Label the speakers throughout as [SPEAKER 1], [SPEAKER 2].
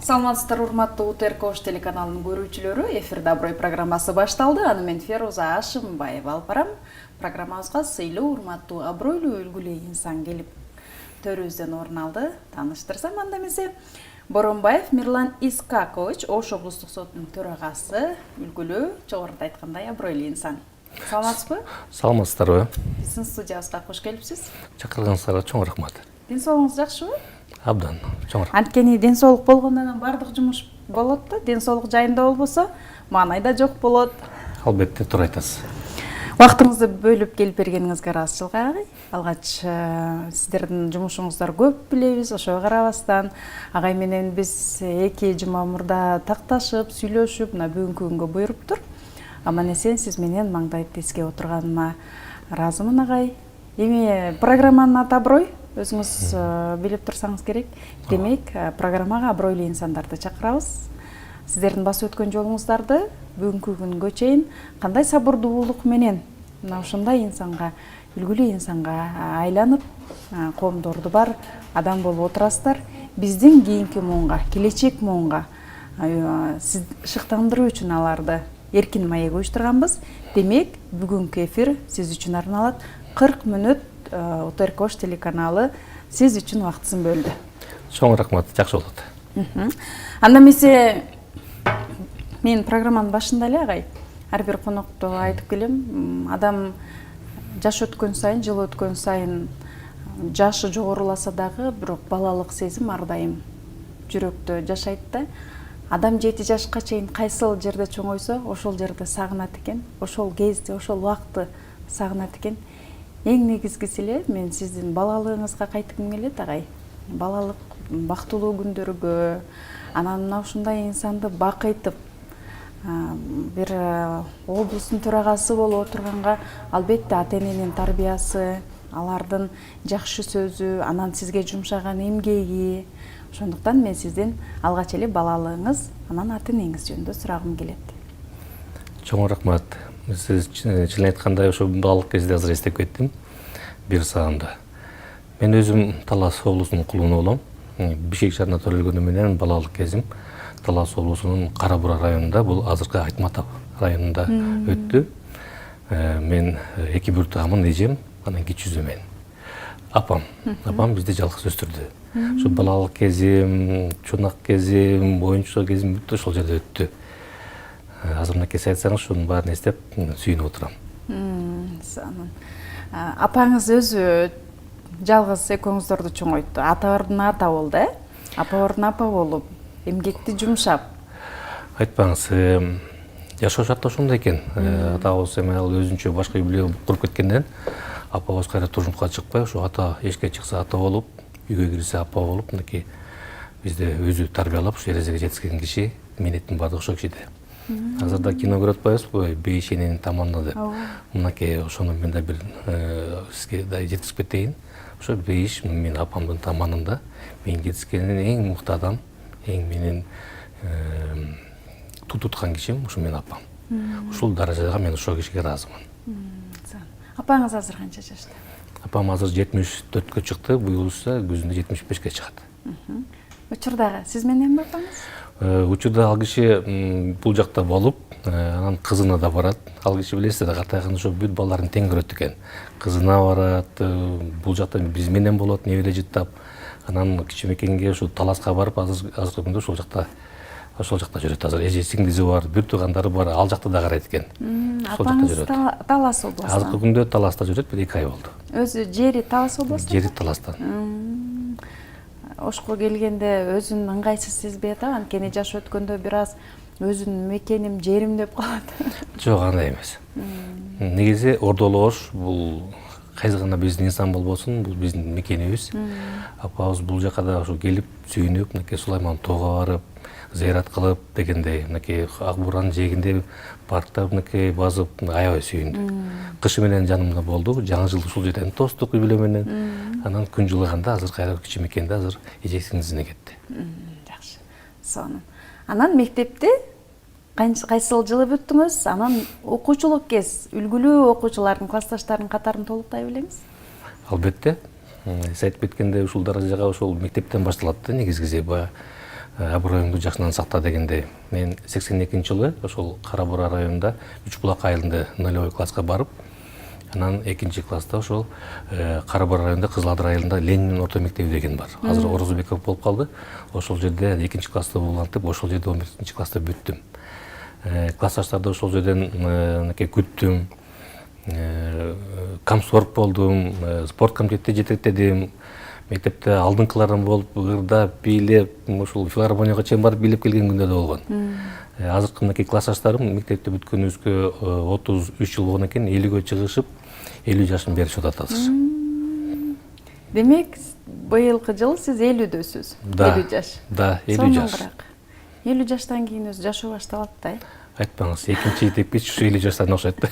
[SPEAKER 1] Саламатсыздар, урматтуу УТР Кош телеканалынын көрүүчүлөрү. Эфирде Аброй программасы башталды. Аны мен Феруза Ашымбаева алып барам. Программабызга сыйлуу, урматтуу, абройлуу, үлгүлүү инсан келип төрүбүздөн орун алды. Тааныштырсам анда эмесе. Боронбаев Мирлан Искакович, Ош облустук сотунун төрагасы, үлгүлүү, жогоруда айткандай абройлуу инсан. Саламатсызбы?
[SPEAKER 2] Саламатсыздарбы?
[SPEAKER 1] Биздин студиябызга кош келипсиз.
[SPEAKER 2] Чакырганыңыздарга чоң рахмат.
[SPEAKER 1] Ден соолугуңуз жакшыбы?
[SPEAKER 2] Абдан, чоң рахмат.
[SPEAKER 1] Анткени ден соолук болгондон бардык жумуш болот да. Ден соолук жайында болбосо, маанай да жок болот.
[SPEAKER 2] Албетте, туура айтасыз.
[SPEAKER 1] Убактыңызды бөлүп келип бергениңизге ыраазычылык агай. Алгач сиздердин жумушуңуздар көп билебиз, ошого карабастан агай менен биз 2 жума мурда такташып, сүйлөшүп, мына бүгүнкү күнгө буйруптур. Аман эсен сиз менен маңдай теске отурганыма ыраазымын агай. Эми программанын аты Аброй, өзүңүз билип турсаңыз керек. Демек, программага абройлуу инсандарды чакырабыз. Сиздердин басып өткөн жолуңуздарды бүгүнкү күнгө чейин кандай сабырдуулук менен мына ушундай инсанга, үлгүлүү инсанга айланып, коомдорду бар адам болуп отурасыздар. Биздин кийинки муунга, келечек муунга шыктандыруу үчүн аларды эркин маек уюштурганбыз. Демек, бүгүнкү эфир сиз үчүн арналат. 40 мүнөт УТР Кош телеканалы сиз үчүн убактысын бөлдү.
[SPEAKER 2] Чоң рахмат, жакшы болот.
[SPEAKER 1] Анда эмесе мен программанын башында эле агай ар бир конокту айтып келем. Адам жаш өткөн сайын, жыл өткөн сайын жашы жогоруласа дагы, бирок балалык сезим ар дайым жүрөктө жашайт да. Адам 7 жашка чейин кайсыл жерде чоңойсо, ошол жерде сагынат экен, ошол кезде, ошол убакытты сагынат экен. Эң негизгиси эле мен сиздин балалыгыңызга кайткым келет агай. Балалык бактылуу күндөргө, анан мына ушундай инсанды бакытып, бир облустун төрагасы болуп отурганга албетте ата-эненин тарбиясы, алардын жакшы сөзү, анан сизге жумшаган эмгеги. Ошондуктан мен сиздин алгач эле балалыгыңыз, анан ата-энеңиз жөнүндө сурагым келет.
[SPEAKER 2] Чоң рахмат. Сиз чын айткандай ошо балалык кезде азыр эстеп кеттим. Бир саамда. Мен өзүм Талас облусунун кулуну болом. Бишкек шаарында төрөлгөнүм менен балалык кезим Талас облусунун Кара Бура районунда, бул азыркы Айтматов районунда өттү. Мен 2 буртагымын, эжем, анан кичүүсү мен. Апам бизди жалгыз өстүрдү. Ошо балалык кезим, чунак кезим, оюнчук кезим бүт ошол жерде өттү. Азыр мынакей айтсаңыз, ушунун баарын эстеп сүйүнүп отурам.
[SPEAKER 1] Апаңыз өзү жалгыз экөөңүздөрдү чоңойтtu. Аталардын ата болду, апалардын апа болуп, эмгекти жумшап.
[SPEAKER 2] Айтпаңыз, жашоо шарты ошондой экен. Атабыз эми ал өзүнчө башка үй бүлө куруп кеткенден, апабыз кайра турмушка чыкпай, ошо ата эшикке чыкса ата болуп, үйгө кирсе апа болуп, мынакей бизди өзү тарбиялап, ушу эрежеге жеткизген киши, мээнеттин баардыгы ошол кишиде. Азырда кино көрүп атпайбызбы, Бейиш эненин таманы деп. Мынакей ошону мен да бир сизге да жеткизип кетейин. Ошо Бейиш менин апамдын таманында мен жетишкен эң мыкты адам, эң менин туткан кишим ушу менин апам. Ушул даражага мен ошол кишиге ыраазымын.
[SPEAKER 1] Апаңыз азыр канча жашта?
[SPEAKER 2] Апам азыр 74кө чыкты, буюлса күзүндө 75кке чыгат.
[SPEAKER 1] Учурдагы сиз мененби апаңыз?
[SPEAKER 2] Учурда ал киши бул жакта болуп, анан кызына да барат. Ал киши билесиздер, катайган ошо бүт балдарын тең көрөт экен. Кызына барат, бул жакта биз менен болот, небере жыттап. Анан кичинекейге ушу Таласка барып, азыркы күндө ошол жакта жүрөт. Азыр эже сиңдиси бар, бир туугандары бар, ал жакта да карайт экен.
[SPEAKER 1] Апаңыз Талас облусунда?
[SPEAKER 2] Азыркы күндө Таласта жүрөт, бир 2 ай болду.
[SPEAKER 1] Өзү жери Талас облусунда?
[SPEAKER 2] Жери Таластан.
[SPEAKER 1] Ошко келгенде өзүн ыңгайсыз сезбейт, анткени жаш өткөндө бир аз өзүнүн мекеним, жерим деп калат.
[SPEAKER 2] Жок, андай эмес. Негизи Ордолу Ош бул кайсы гана биздин инсан болбосун, бул биздин мекенибиз. Апабыз бул жака да ошо келип, сүйүнүп, мынакей Сулайман тоого барып, зыярат кылып дегендей, мынакей Ак Буранын жээгинде паркта мынакей базып, аябай сүйүндү. Кышы менен жанымда болду, жаңы жылды ушул жерден тостук үй бүлө менен. Анан күн жылыганда азыр кайра кичи мекенде азыр эже сиңдисине кетти.
[SPEAKER 1] Жакшы. Сонун. Анан мектепти кайсыл жылы бүттүңүз? Анан окуучулук кез үлгүлүү окуучулардын, классташтардын катарын толуктай белеңиз?
[SPEAKER 2] Албетте. Сиз айтып кеткендей ушул даражага ошол мектептен башталат да негизгиси. абыройуңду жакшынан сакта дегендей. Мен 82-жылы ошол Кара Бура районунда Үч Булак айылында нулевой класска барып, анан 2-класста ошол Кара Бура районунда Кызыл Адыр айылында Ленин орто мектеби деген бар. Азыр Орозбеков болуп калды. Ошол жерде 2-класста улантып, ошол жерде 11-класста бүттүм. Классташтарды ошол жерден күттүм. Комсорг болдум, спорт комитетте жетектедим. Мектепте алдыңкыларым болуп, ырдап, бийлеп, ушул филармонияга чейин барып бийлеп келген күндө да болгон. Азыркы мынакей классташтарым мектепте бүткөнүбүзгө 33 жыл болгон экен, 50гө чыгышып, 50 жашын беришип атат азыр.
[SPEAKER 1] Демек, быйылкы жыл сиз 50дөсүз. 50 жаш.
[SPEAKER 2] Да, 50 жаш.
[SPEAKER 1] 50 жаштан кийин өзү жашоо башталат да.
[SPEAKER 2] Айтпаңыз, экинчи тепкич 50 жаштан окшойт.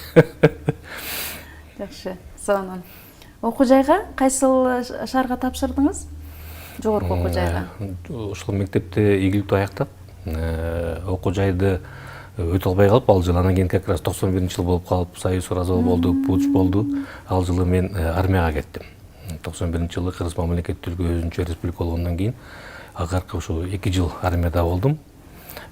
[SPEAKER 1] Жакшы. Сонун. Окуу жайга кайсыл шаарга тапшырдыңыз? Жогорку окуу жайга.
[SPEAKER 2] Ошол мектепте ийгиликтүү аяктап, окуу жайды өтө албай калып, ал жылы анан кийин как раз 91-жыл болуп калып, Союз развал болду, путч болду. Ал жылы мен армияга кеттим. 91-жылы Кыргыз мамлекеттүүлүгү өзүнчө республика болгондон кийин акыркы ошо 2 жыл армияда болдум.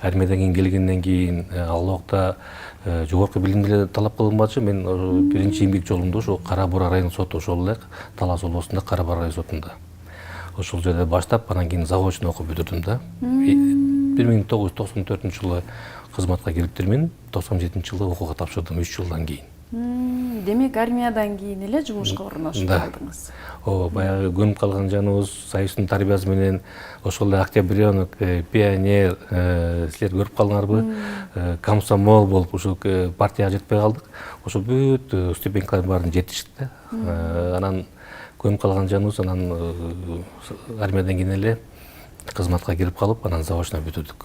[SPEAKER 2] Армиядан кийин келгенден кийин ал убакта жогорку билим деле талап кылынбачу. Мен биринчи эмгек жолумду ошо Кара Бура район соту, ошол эле Талас областында Кара Бура район сотунда. Ошол жерде баштап, анан кийин заочно окуп бүтүрдүм да. 1994-жылы кызматка кириптирмин, 97-жылы окууга тапшырдым 3 жылдан кийин.
[SPEAKER 1] Демек, армиядан кийин эле жумушка орношуп калдыңыз.
[SPEAKER 2] Баягы көнүп калган жаныбыз Союздун тарбиясы менен ошол эле Октябрёнок, Пионер, силер көрүп калдыңарбы? Комсомол болуп ошо партияга жетпей калдык. Ошо бүт стипендиялардын баарын жетиштик да. Анан көнүп калган жаныбыз анан армиядан кийин эле кызматка кирип калып, анан заочно бүтүрдүк.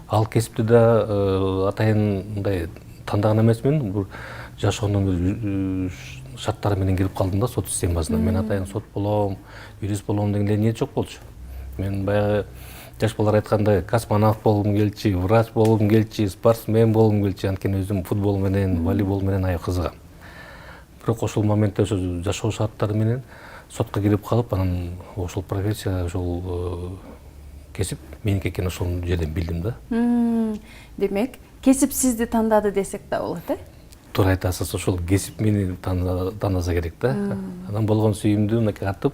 [SPEAKER 2] Ал кесипти да атайын мындай тандаган эмесмин. Бул жашоонун бир шарттары менен кирип калдым да сот системасына. Мен атайын сот болом, юрист болом деген эле ниет жок болчу. Мен баягы жаш балдар айткандай космонавт болгум келчү, врач болгум келчү, спортсмен болгум келчү. Анткени өзүм футбол менен, волейбол менен аябай кызыгам. Бирок ошол моментте ошо жашоо шарттары менен сотко кирип калып, анан ошол профессия, ошол кесип меники экенин ошол жерден билдим да.
[SPEAKER 1] Демек, кесип сизди тандады десек да болот,
[SPEAKER 2] Туура айтасыз, ошол кесип мени тандаса керек да. Анан болгон сүйүмдү мынакей артып,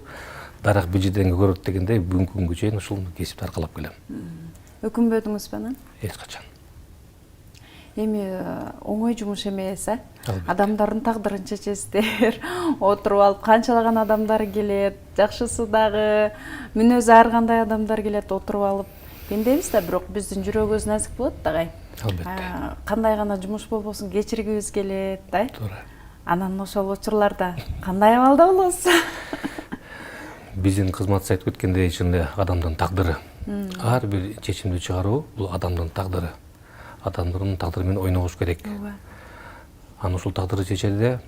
[SPEAKER 2] дарак бижиден көрөт дегендей бүгүнкү күнгө чейин ушул кесипти аркалап келем.
[SPEAKER 1] Өкүнбөдүңүзбү анан?
[SPEAKER 2] Эч качан.
[SPEAKER 1] Эми оңой жумуш эмес, Адамдардын тагдырын чечесиздер. Отуруп алып канчалаган адамдар келет, жакшысы дагы, мүнөзү ар кандай адамдар келет, отуруп алып. Пендебиз да, бирок биздин жүрөгүбүз назик болот да.
[SPEAKER 2] Албетте.
[SPEAKER 1] Кандай гана жумуш болбосун кечиргибиз келет, да.
[SPEAKER 2] Туура.
[SPEAKER 1] Анан ошол учурларда кандай абалда болосуз?
[SPEAKER 2] Биздин кызматчы айтып кеткендей, чын эле адамдын тагдыры. Ар бир чечимди чыгаруу бул адамдын тагдыры. Адамдын тагдыры менен ойногуш керек. Анан ушул тагдырды чечеде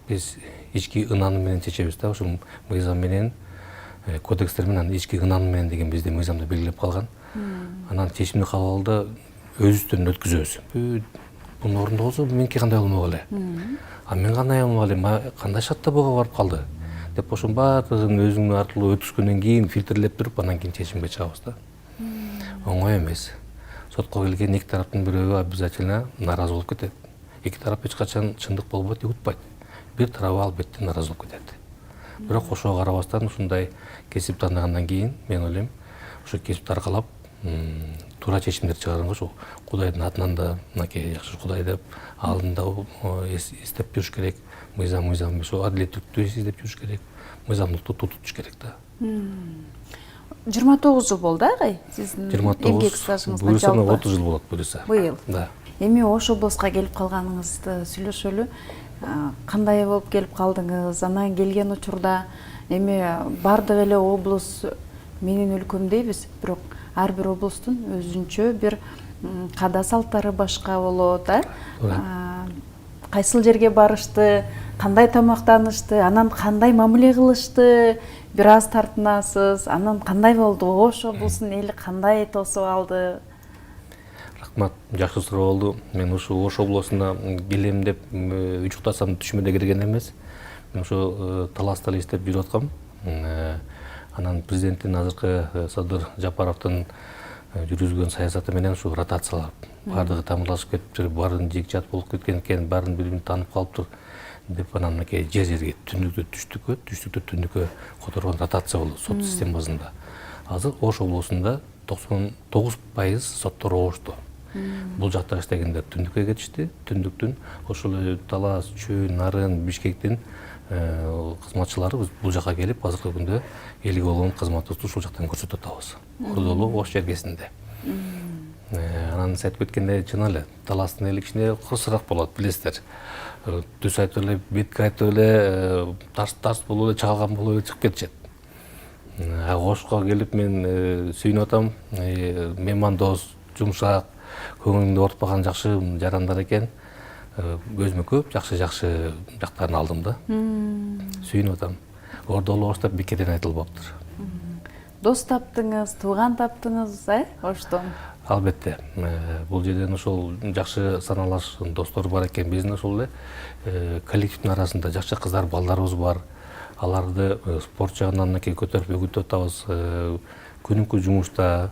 [SPEAKER 2] биз ички ынаны менен чечебиз да. Ушул мыйзам менен, кодекстер менен ички ынаны менен деген бизде мыйзамда белгилеп калган. Анан чечимди кабыл алды өзүбүздөн өткүзөбүз. Бунун орундоосу меники кандай болмок эле? А мен кандай болмок эле? Кандай шартта буга барып калды? Деп ошонун баардыгын өзүң аркылуу өткүзгөндөн кийин фильтрлеп туруп, анан кийин чечимге чыгабыз да. Оңой эмес. Сотко келген эки тараптын бирөө обязательно нааразы болуп кетет. Эки тарап эч качан чындык болбойт, утпайт. Бир тарабы албетте нааразы болуп кетет. Бирок ошого карабастан ушундай кесип тандагандан кийин мен ойлойм, ошо кесипти аркалап туура чечимдер чыгарганга ошо Кудайдын атынан да мынакей жакшы Кудай деп алдында эстеп жүрүш керек. Мыйзам ошо адилеттүүлүктү издеп жүрүш керек. Мыйзамдыкты тутуш керек да.
[SPEAKER 1] 29 жыл болду, агай, сиздин эмгек стажыңызга жалпы.
[SPEAKER 2] 30 жыл болот буюрса.
[SPEAKER 1] Быйыл.
[SPEAKER 2] Да.
[SPEAKER 1] Эми ош областка келип калганыңызды сүйлөшөлү. Кандай болуп келип калдыңыз? Анан келген учурда эми бардык эле облус менин өлкөм дейбиз, бирок ар бир облустун өзүнчө бир каада салттары башка болот, Кайсыл жерге барышты, кандай тамактанышты, анан кандай мамиле кылышты, бир аз тартынасыз, анан кандай болду? Ош облусунун эли кандай тосуп алды?
[SPEAKER 2] Рахмат, жакшы суроо болду. Мен ушул Ош облусуна келем деп учуктасам түшүмө кирген эмес. Мен ошо Таласта эле иштеп жүрүп аткам. Анан президенттин азыркы Садыр Жапаровдун жүргүзгөн саясаты менен ушу ротациялап баардыгы тамырлашып кетиптир, баарын жек жат болуп кеткен экен, баарын бири биrini таанып калыптыр деп анан мынакей жерге түндүктө түштүккө, түштүктө түндүккө которгон ротация болду сот системасында. Азыр Ош облусунда 99% соттор ошту. Бул жакта иштегендер түндүккө кетишти. Түндүктүн ошол эле Талас, Чүй, Нарын, Бишкектин кызматчылары бул жака келип, азыркы күндө элге болгон кызматыбызды ушул жактан көрсөтүп атабыз. Ордолу Ош жергесинде. Анан сиз айтып кеткендей чын эле Таластын эли кичине кырсыраак болот, билесиздер. Түз айтып эле, бетке айтып эле, тарс болуп эле, чагылган болуп эле чыгып кетишет. Ошко келип мен сүйүнүп атам, меймандос, жумшак, көңүлүмдү ортпаган жакшы жарандар экен. Көзүмө көп жакшы жактарын алдым да. Сүйүнүп атам. Ордолу Ош деп бекерден айтылбаптыр.
[SPEAKER 1] Дос таптыңыз, тууган таптыңыз, Оштон?
[SPEAKER 2] Албетте. Бул жерден ошол жакшы саналаш достор бар экен. Биздин ошол эле коллективдин арасында жакшы кыздар, балдарыбыз бар. Аларды спорт жагынан көтөрүп өгүтүп атабыз. Күнүмкү жумушта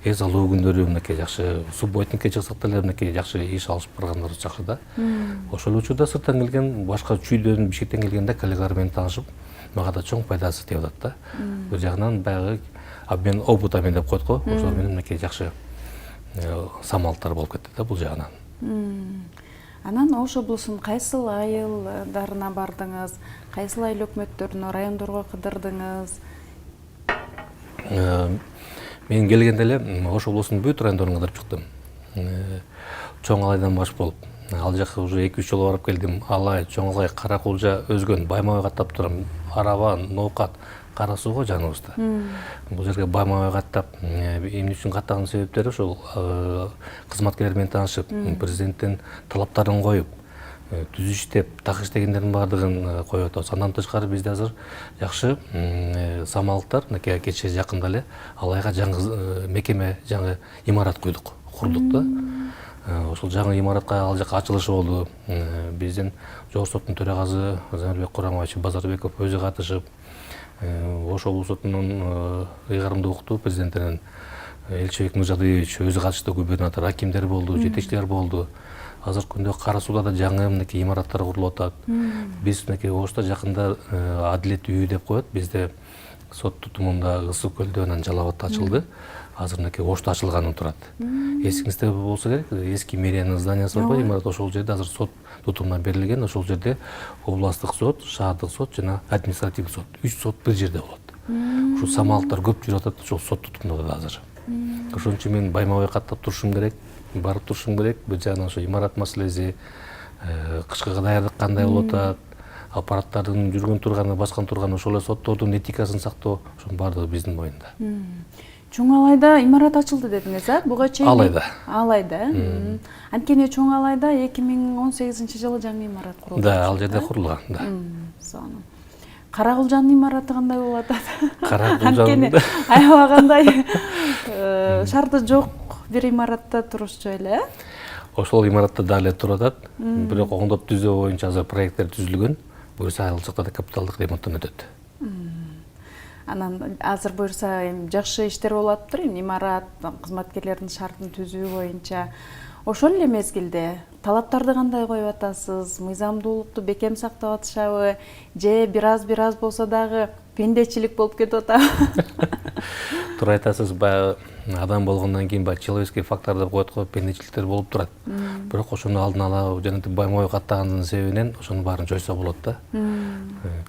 [SPEAKER 2] эс алуу күндөрү мынакей жакшы субботникке чыксак деле мынакей жакшы иш алышып баргандарыбыз жакшы да. Ошол учурда сырттан келген, башка Чүйдөн, Бишкектен келгенде коллегалар менен таанышып, мага да чоң пайдасы тийип атат да. Бир жагынан баягы обмен опытами деп коет го. Ошол менен мынакей жакшы самалыктар болуп кетти да бул жагынан.
[SPEAKER 1] Анан Ош облусунун кайсыл айылдарына бардыңыз? Кайсыл айыл өкмөттөрүнө, райондорго кыдырдыңыз?
[SPEAKER 2] Мен келгенде эле Ош облусунун бүт райондоруна кыдырып чыктым. Чоң Алайдан баш болуп, ал жака уже 2-3 жолу барып келдим. Алай, Чоң Алай, Каракулжа, Өзгөн, Баймабай каттап турам. Арава, Ноокат, Кара Сууга жаныбызда. Бул жерге Баймабай каттап, эмне үчүн каттаган себептери ошол кызматкерлер менен таанышып, президенттин талаптарын коюп, түз иштеп, так иштегендердин баардыгын коюп атабыз. Андан тышкары бизде азыр жакшы самалыктар, мынакей кечээ жакында эле Алайга жаңы мекеме, жаңы имарат курдук да. Ошол жаңы имаратка ал жака ачылышы болду. Биздин Жогорку соттун төрагасы Замирбек Курамович Базарбеков өзү катышып, Ош облус сотунун ыйгарымдуу укту президентинен Элчебек Мыржадыевич өзү катышты, губернатор, акимдер болду, жетекчилер болду. Азыркы күндө Кара Сууда да жаңы мынакей имараттар курулуп атат. Биз мынакей Ошто жакында Адилет үйү деп коет. Бизде сот тутумунда Ысык көлдө анан Жалал Абадта ачылды. Азыр мынакей Ошто ачылганы турат. Эсиңизде болсо керек, эски мэриянын зданиясы бар го, имарат ошол жерде азыр сот тутумуна берилген. Ошол жерде областтык сот, шаардык сот жана административдик сот, 3 сот бир жерде болот. Ушул самалыктар көп жүрүп атат ошол сот тутумунда да азыр. Ошон үчүн мен Баймабай каттап турушум керек, барып турушум керек. Бир жагынан ошо имарат маселеси, кышкы даярдык кандай болуп атат, аппараттардын жүргөн турганы, баскан турганы, ошол эле соттордун этикасын сактоо, ошонун баардыгы биздин моюнда.
[SPEAKER 1] Чоң Алайда имарат ачылды дедиңиз, буга чейин?
[SPEAKER 2] Алайда.
[SPEAKER 1] Анткени Чоң Алайда 2018-жылы жаңы имарат курулду.
[SPEAKER 2] Да, ал жерде курулган, да.
[SPEAKER 1] Сонун. Каракулжанын имараты кандай болуп атат?
[SPEAKER 2] Каракулжанын
[SPEAKER 1] аябагандай шарты жок бир имаратта турушчу эле.
[SPEAKER 2] Ошол имаратта дагы туруп атат. Бирок оңдоп түзөө боюнча азыр проекттер түзүлгөн. Буюрса айылчыкта да капиталдык ремонттон өтөт.
[SPEAKER 1] Анан азыр буюрса жакшы иштер болуп атыптыр, имарат, кызматкерлердин шартын түзүү боюнча. Ошол эле мезгилде талаптарды кандай коюп атасыз? Мыйзамдуулукту бекем сактап атышабы? Же бир аз болсо дагы пендечилик болуп кетип атабы?
[SPEAKER 2] Туура айтасыз, баягы адам болгондон кийин баягы человеческий фактор деп коет го, пендечиликтер болуп турат. Бирок ошону алдын ала жана Баймабай каттагандын себебинен ошонун баарын жойсо болот да.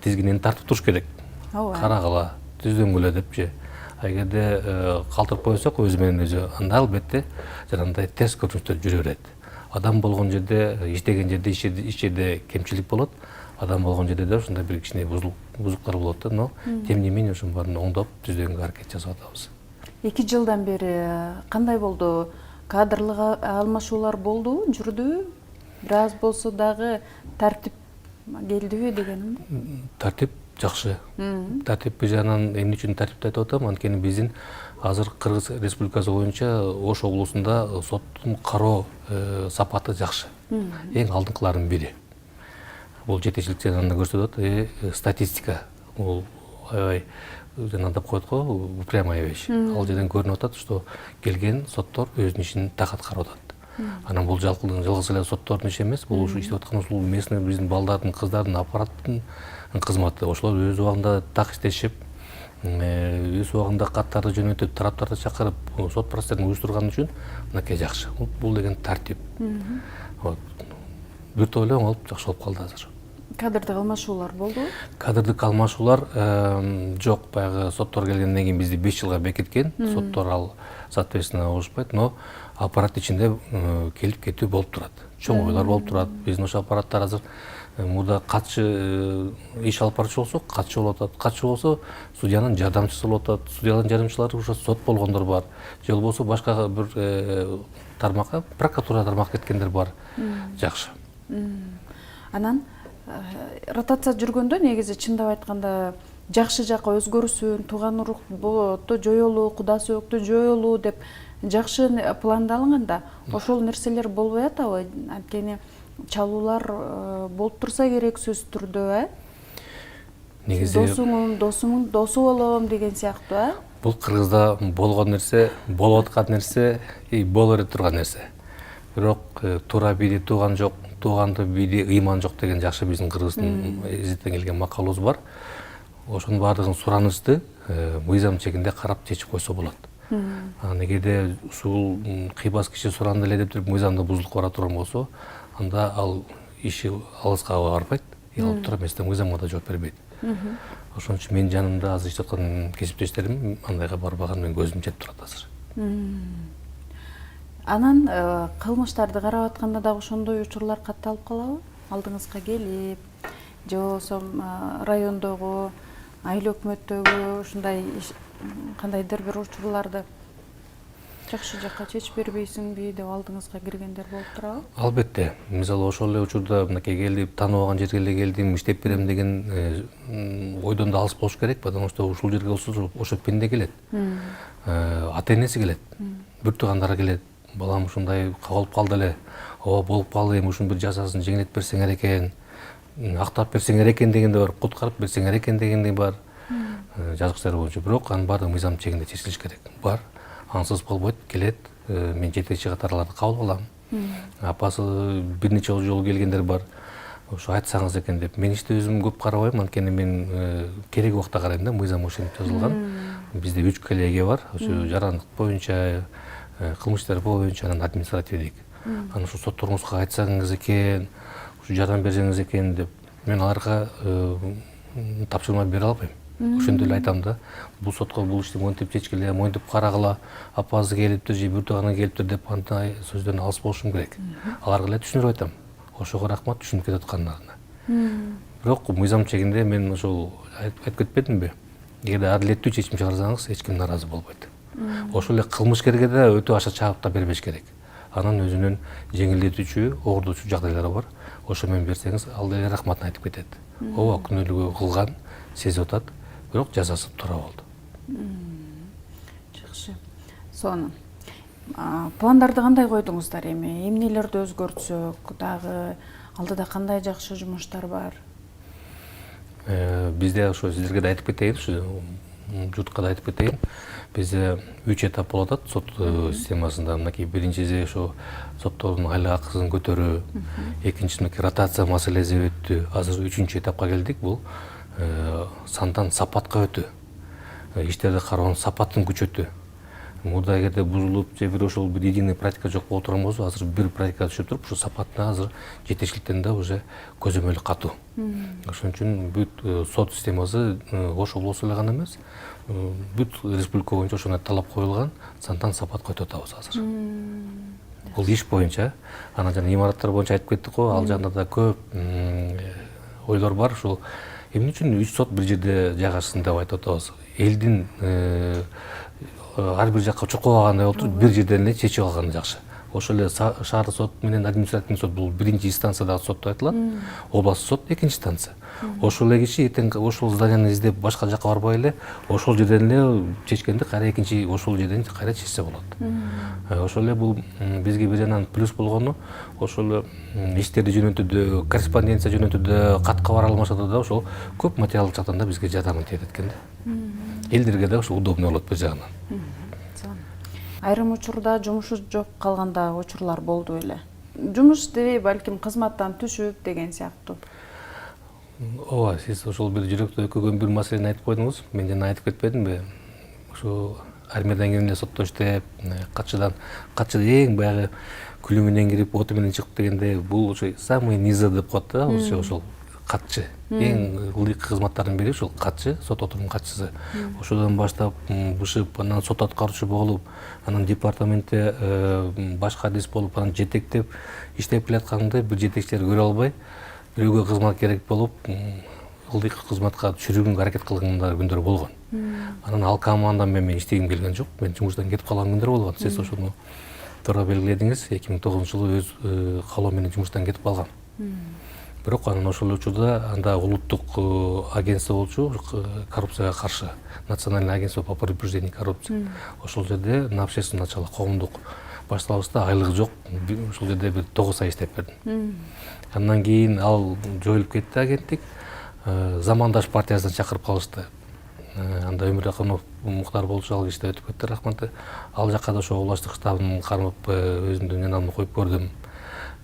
[SPEAKER 2] Тизгинин тартып туруш керек. Карагыла, түздөңгүлө депчи. Эгерде калтырып койсок өзү менен өзү, анда албетте жанагындай терс көрүнүштөр жүрө берет. Адам болгон жерде, иштеген жерде, иш жерде кемчилик болот. Адам болгон жерде да ушундай бир кичине бузуктар болот да, но тем не менее ошонун баарын оңдоп түздөгөнгө аракет жасап атабыз.
[SPEAKER 1] 2 жылдан бери кандай болду? Кадрлык алмашуулар болду, жүрдү? Бир аз болсо дагы тартип келдиби дегеним?
[SPEAKER 2] Тартип жакшы. Тартип бир жагынан эмне үчүн тартипти айтып атам? Анткени биздин азыр Кыргыз Республикасы боюнча Ош облусунда соттун кароо сапаты жакшы. Эң алдыңкылардын бири. Бул жетекчилик жагынан көрсөтөт. Статистика. Бул аябай жанагындай деп коет го, упрямая вещь. Ал жерден көрүнүп атат, что келген соттор өзүнүн ишин так аткарып атат. Анан бул жалгыз эле соттордун иши эмес, бул ушу иштеп аткан ушул местный биздин балдардын, кыздардын, аппараттын кызматы. Ошолор өз убагында так иштешип, өз убагында каттарды жөнөтүп, тараптарды чакырып, сот процесстерин уюштурган үчүн мынакей жакшы. Бул деген тартип. Вот. Биртөө эле оңолуп жакшы болуп калды азыр.
[SPEAKER 1] Кадрдык алмашуулар болдубу?
[SPEAKER 2] Кадрдык алмашуулар жок, баягы соттор келгенден кийин бизди 5 жылга бекиткен. Соттор ал соответственно урушпайт, но аппарат ичинде келип кетүү болуп турат. Чоң ойлор болуп турат. Биздин ошо аппараттар азыр мурда катчы иш алып барчу болсо, катчы болуп атат. Катчы болсо, судьянын жардамчысы болуп атат. Судьянын жардамчылары ошо сот болгондор бар. Же болбосо башка бир тармакка, прокуратура тармакка кеткендер бар. Жакшы.
[SPEAKER 1] Анан ротация жүргөндө негизи чындап айтканда жакшы жакка өзгөрүшсүн, тууган урукту жоюлуу, кудасы өктү жоюлуу деп жакшы пландалганда ошол нерселер болбой атабы? Анткени чалуулар болуп турса керек сөзсүз түрдө,
[SPEAKER 2] Негизи
[SPEAKER 1] досумун досу болом деген сыяктуу,
[SPEAKER 2] бул Кыргызда болгон нерсе, болуп аткан нерсе, боло бере турган нерсе. Бирок туура бийди тууган жок, тууганды бийди ыйман жок деген жакшы биздин кыргыздын эзиттен келген макалыбыз бар. Ошонун баардыгын суранычты мыйзам чегинде карап чечип койсо болот. Эгерде ушул кыйбас киши суранды эле деп туруп мыйзамды бузулуп бара турган болсо, анда ал иши алыска барбайт, алып тура эместен мыйзамга да жооп бербейт. Ошон үчүн менин жанымда азыр иштеп аткан кесиптештерим андайга барбаган, мен көзүм жетип турат азыр.
[SPEAKER 1] Анан кылмыштарды карап атканда дагы ошондой учурлар катталып калабы? Алдыңызга келип, же болбосо райондогу, айыл өкмөттөгү ушундай кандайдыр бир учурларды жакшы жакка чечип бербейсиңби деп алдыңызга киргендер болуп турабы?
[SPEAKER 2] Албетте. Мисалы ошол эле учурда мынакей келип, тааныбаган жерге эле келдим, иштеп берем деген ойдон да алыс болуш керек, потому что ушул жерге ошо пенде келет. Ата-энеси келет, бүт туугандары келет. Балам ушундай болуп калды эле, ооба болуп калды, эми ушунун бир жазасын жеңилтип берсеңер экен, актап берсеңер экен дегенде бар, куткарып берсеңер экен дегенде бар. Жазгычтар боюнча, бирок анын баардыгы мыйзам чегинде чечилиш керек. Бар, ансыз болбойт, келет, мен жетекчи катарларды кабыл алам. Апасы бир нече жолу келгендер бар. Ошо айтсаңыз экен деп. Мен ишти өзүм көп карабайм, анткени мен керек убакта карайм да, мыйзам ошентип жазылган. Бизде 3 коллегия бар, ошо жарандык боюнча, кылмыш иштери боюнча, анан административдик. Анан ушу сотторуңузга айтсаңыз экен, ушу жардам берсеңиз экен деп, мен аларга тапшырма бере албайм. Ошондой эле айтам да, бул сотко бул ишти монтип чечкиле, монтип карагыла, апасы келиптир же бир тууганы келиптир деп андай сөздөн алыс болушум керек. Аларга эле түшүндүрүп айтам. Ошого рахмат, түшүнүп кетип аткандарына. Бирок мыйзам чегинде мен ошол айтып кетпедимби? Эгерде адилеттүү чечим чыгарсаңыз, эч ким нааразы болбойт. Ошол эле кылмышкерге да өтө аша чаап да бербеш керек. Анын өзүнүн жеңилдетүүчү, оордоочу жагдайлары бар. Ошо менен берсеңиз, ал деле рахматын айтып кетет. Ооба, күнөөлүгү кылган, сезип атат, бирок жазасы туура болду.
[SPEAKER 1] Жакшы. Сонун. Пландарды кандай койдуңуздар эми? Эмнелерди өзгөртсөк, дагы алдыда кандай жакшы жумуштар бар?
[SPEAKER 2] Бизде ошо сиздерге да айтып кетейин, журтка да айтып кетейин. Бизде 3 этап болуп атат сот системасында. Мынакей биринчиси ошо соттордун айлык акысын көтөрүү, экинчиси мынакей ротация маселеси өттү. Азыр 3-чү этапка келдик. Бул сандан сапатка өтүү. Иштерди кароонун сапатын күчөтүү. Мурда эгерде бузулуп же бир ошол бир единый практика жок боло турган болсо, азыр бир практика түшүп туруп, ушу сапатына азыр жетекчиликтен да уже көзөмөлү катуу. Ошон үчүн бүт сот системасы ошол болсо эле гана эмес, бүт республика боюнча ошондой талап коюлган, сандан сапатка өтүп атабыз азыр. Бул иш боюнча, анан жана имараттар боюнча айтып кеттик го, ал жагында да көп ойлор бар. Ушул эмне үчүн 3 сот бир жерде жайгашсын деп айтып атабыз. Элдин ар бир жакка чукулгандай болуп туруп, бир жерден эле чечип алган жакшы. Ошол эле шаардык сот менен административдик сот бул биринчи инстанциядагы сот деп айтылат. Областык сот экинчи инстанция. Ошол эле киши эртең ошол зданияны издеп башка жакка барбай эле ошол жерден эле чечкенди кайра экинчи ошол жерден кайра чечсе болот. Ошол эле бул бизге бир жагынан плюс болгону, ошол иштерди жөнөтүүдө, корреспонденция жөнөтүүдө, кат кабар алмашуудо да ошол көп материалдык жактан да бизге жардам этет экен да. элдерге да ошо удобный болот бул жагынан.
[SPEAKER 1] Айрым учурда жумушу жок калганда учурлар болду эле. Жумуш дебей балким кызматтан түшүп деген сыяктуу.
[SPEAKER 2] Ооба, сиз ошол бир жүрөктө өкөгөн бир маселени айтып койдуңуз. Мен жана айтып кетпедимби? Ошо армиядан келгенде сотто иштеп, катчыда эң баягы күлүмүнөн кирип, оту менен чыгып дегенде, бул ошо самый низы деп коет да, ошол катчы. Эң ылдый кызматтардын бири ушул катчы, сот отурумунун катчысы. Ошодон баштап бышып, анан сот аткаруучу болуп, анан департаментте башка адис болуп, анан жетектеп иштеп келатканымда бир жетекчилер көрө албай, бирөөгө кызмат керек болуп, ылдый кызматка түшүрүүгө аракет кылган күндөр болгон. Анан ал команда менен иштегим келген жок. Мен жумуштан кетип калган күндөр болгон. Сиз ошону туура белгиледиңиз. 2009-жылы өз каалоо менен жумуштан кетип калгам. Бирок анан ошол учурда анда улуттук агентство болчу, коррупцияга каршы, национальное агентство по предупреждению коррупции. Ошол жерде на общественном начале коомдук башталышта айлык жок. Ошол жерде бир 9 ай иштеп бердим. Андан кийин ал жоюлуп кетти агенттик. Замандаш партиясынан чакырып калышты. Анда Өмүр Акынов муктар болчу, ал киши өтүп кетти, рахматы. Ал жакка да ошо областтык штабын кармап өзүмдүн жанагымды коюп көрдүм.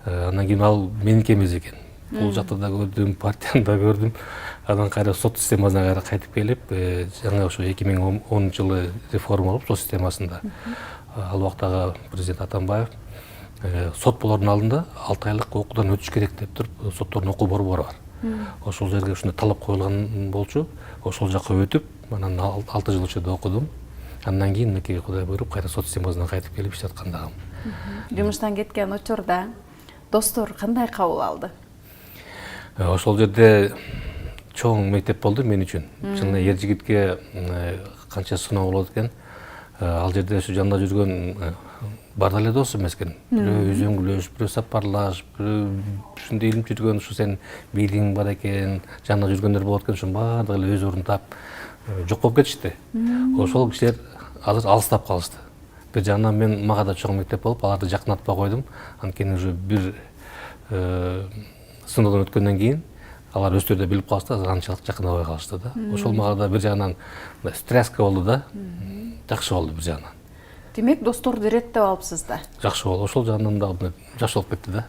[SPEAKER 2] Андан кийин ал меники эмес экен. Бул жакта да көрдүм, партияны да көрдүм. Анан кайра сот системасына кайра кайтып келип, жаңы ошо 2010-жылы реформа болуп, сот системасында. Ал убактагы президент Атамбаев сот болордун алдында 6 айлык окуудан өтүш керек деп туруп, соттордун окуу борбору бар. Ошол жерге ушундай талап коюлган болчу. Ошол жакка өтүп, анан 6 жыл ошо окудум. Андан кийин мынакей Кудай буйруп, кайра сот системасына кайтып келип иштаткандагым.
[SPEAKER 1] Жумуштан кеткен учурда достор кандай кабыл алды?
[SPEAKER 2] Ошол жерде чоң мектеп болду мен үчүн. Чынында ер жигитке канча сыноо болот экен. Ал жерде ушу жанында жүргөн бар эле дос эмес экен. Бирөө үзөңгүлөш, бирөө сапарлаш, бирөө ушундай илип жүргөн, ушу сен бийлигиң бар экен, жанында жүргөндөр болот экен, ушунун баардыгы эле өз ордун таап жок болуп кетишти. Ошол кишилер азыр алыстап калышты. Бир жагынан мен мага да чоң мектеп болуп, аларды жакынатпай койдум. Анткени уже бир сыноодон өткөндөн кийин алар өздөрү да билип калышты, азыр анчалык жакынабай калышты да. Ошол мага да бир жагынан стресска болду да. Жакшы болду бир жагынан.
[SPEAKER 1] Демек, досторду иреттеп алыпсыз да.
[SPEAKER 2] Жакшы болду. Ошол жагынан да жакшы болуп кетти да.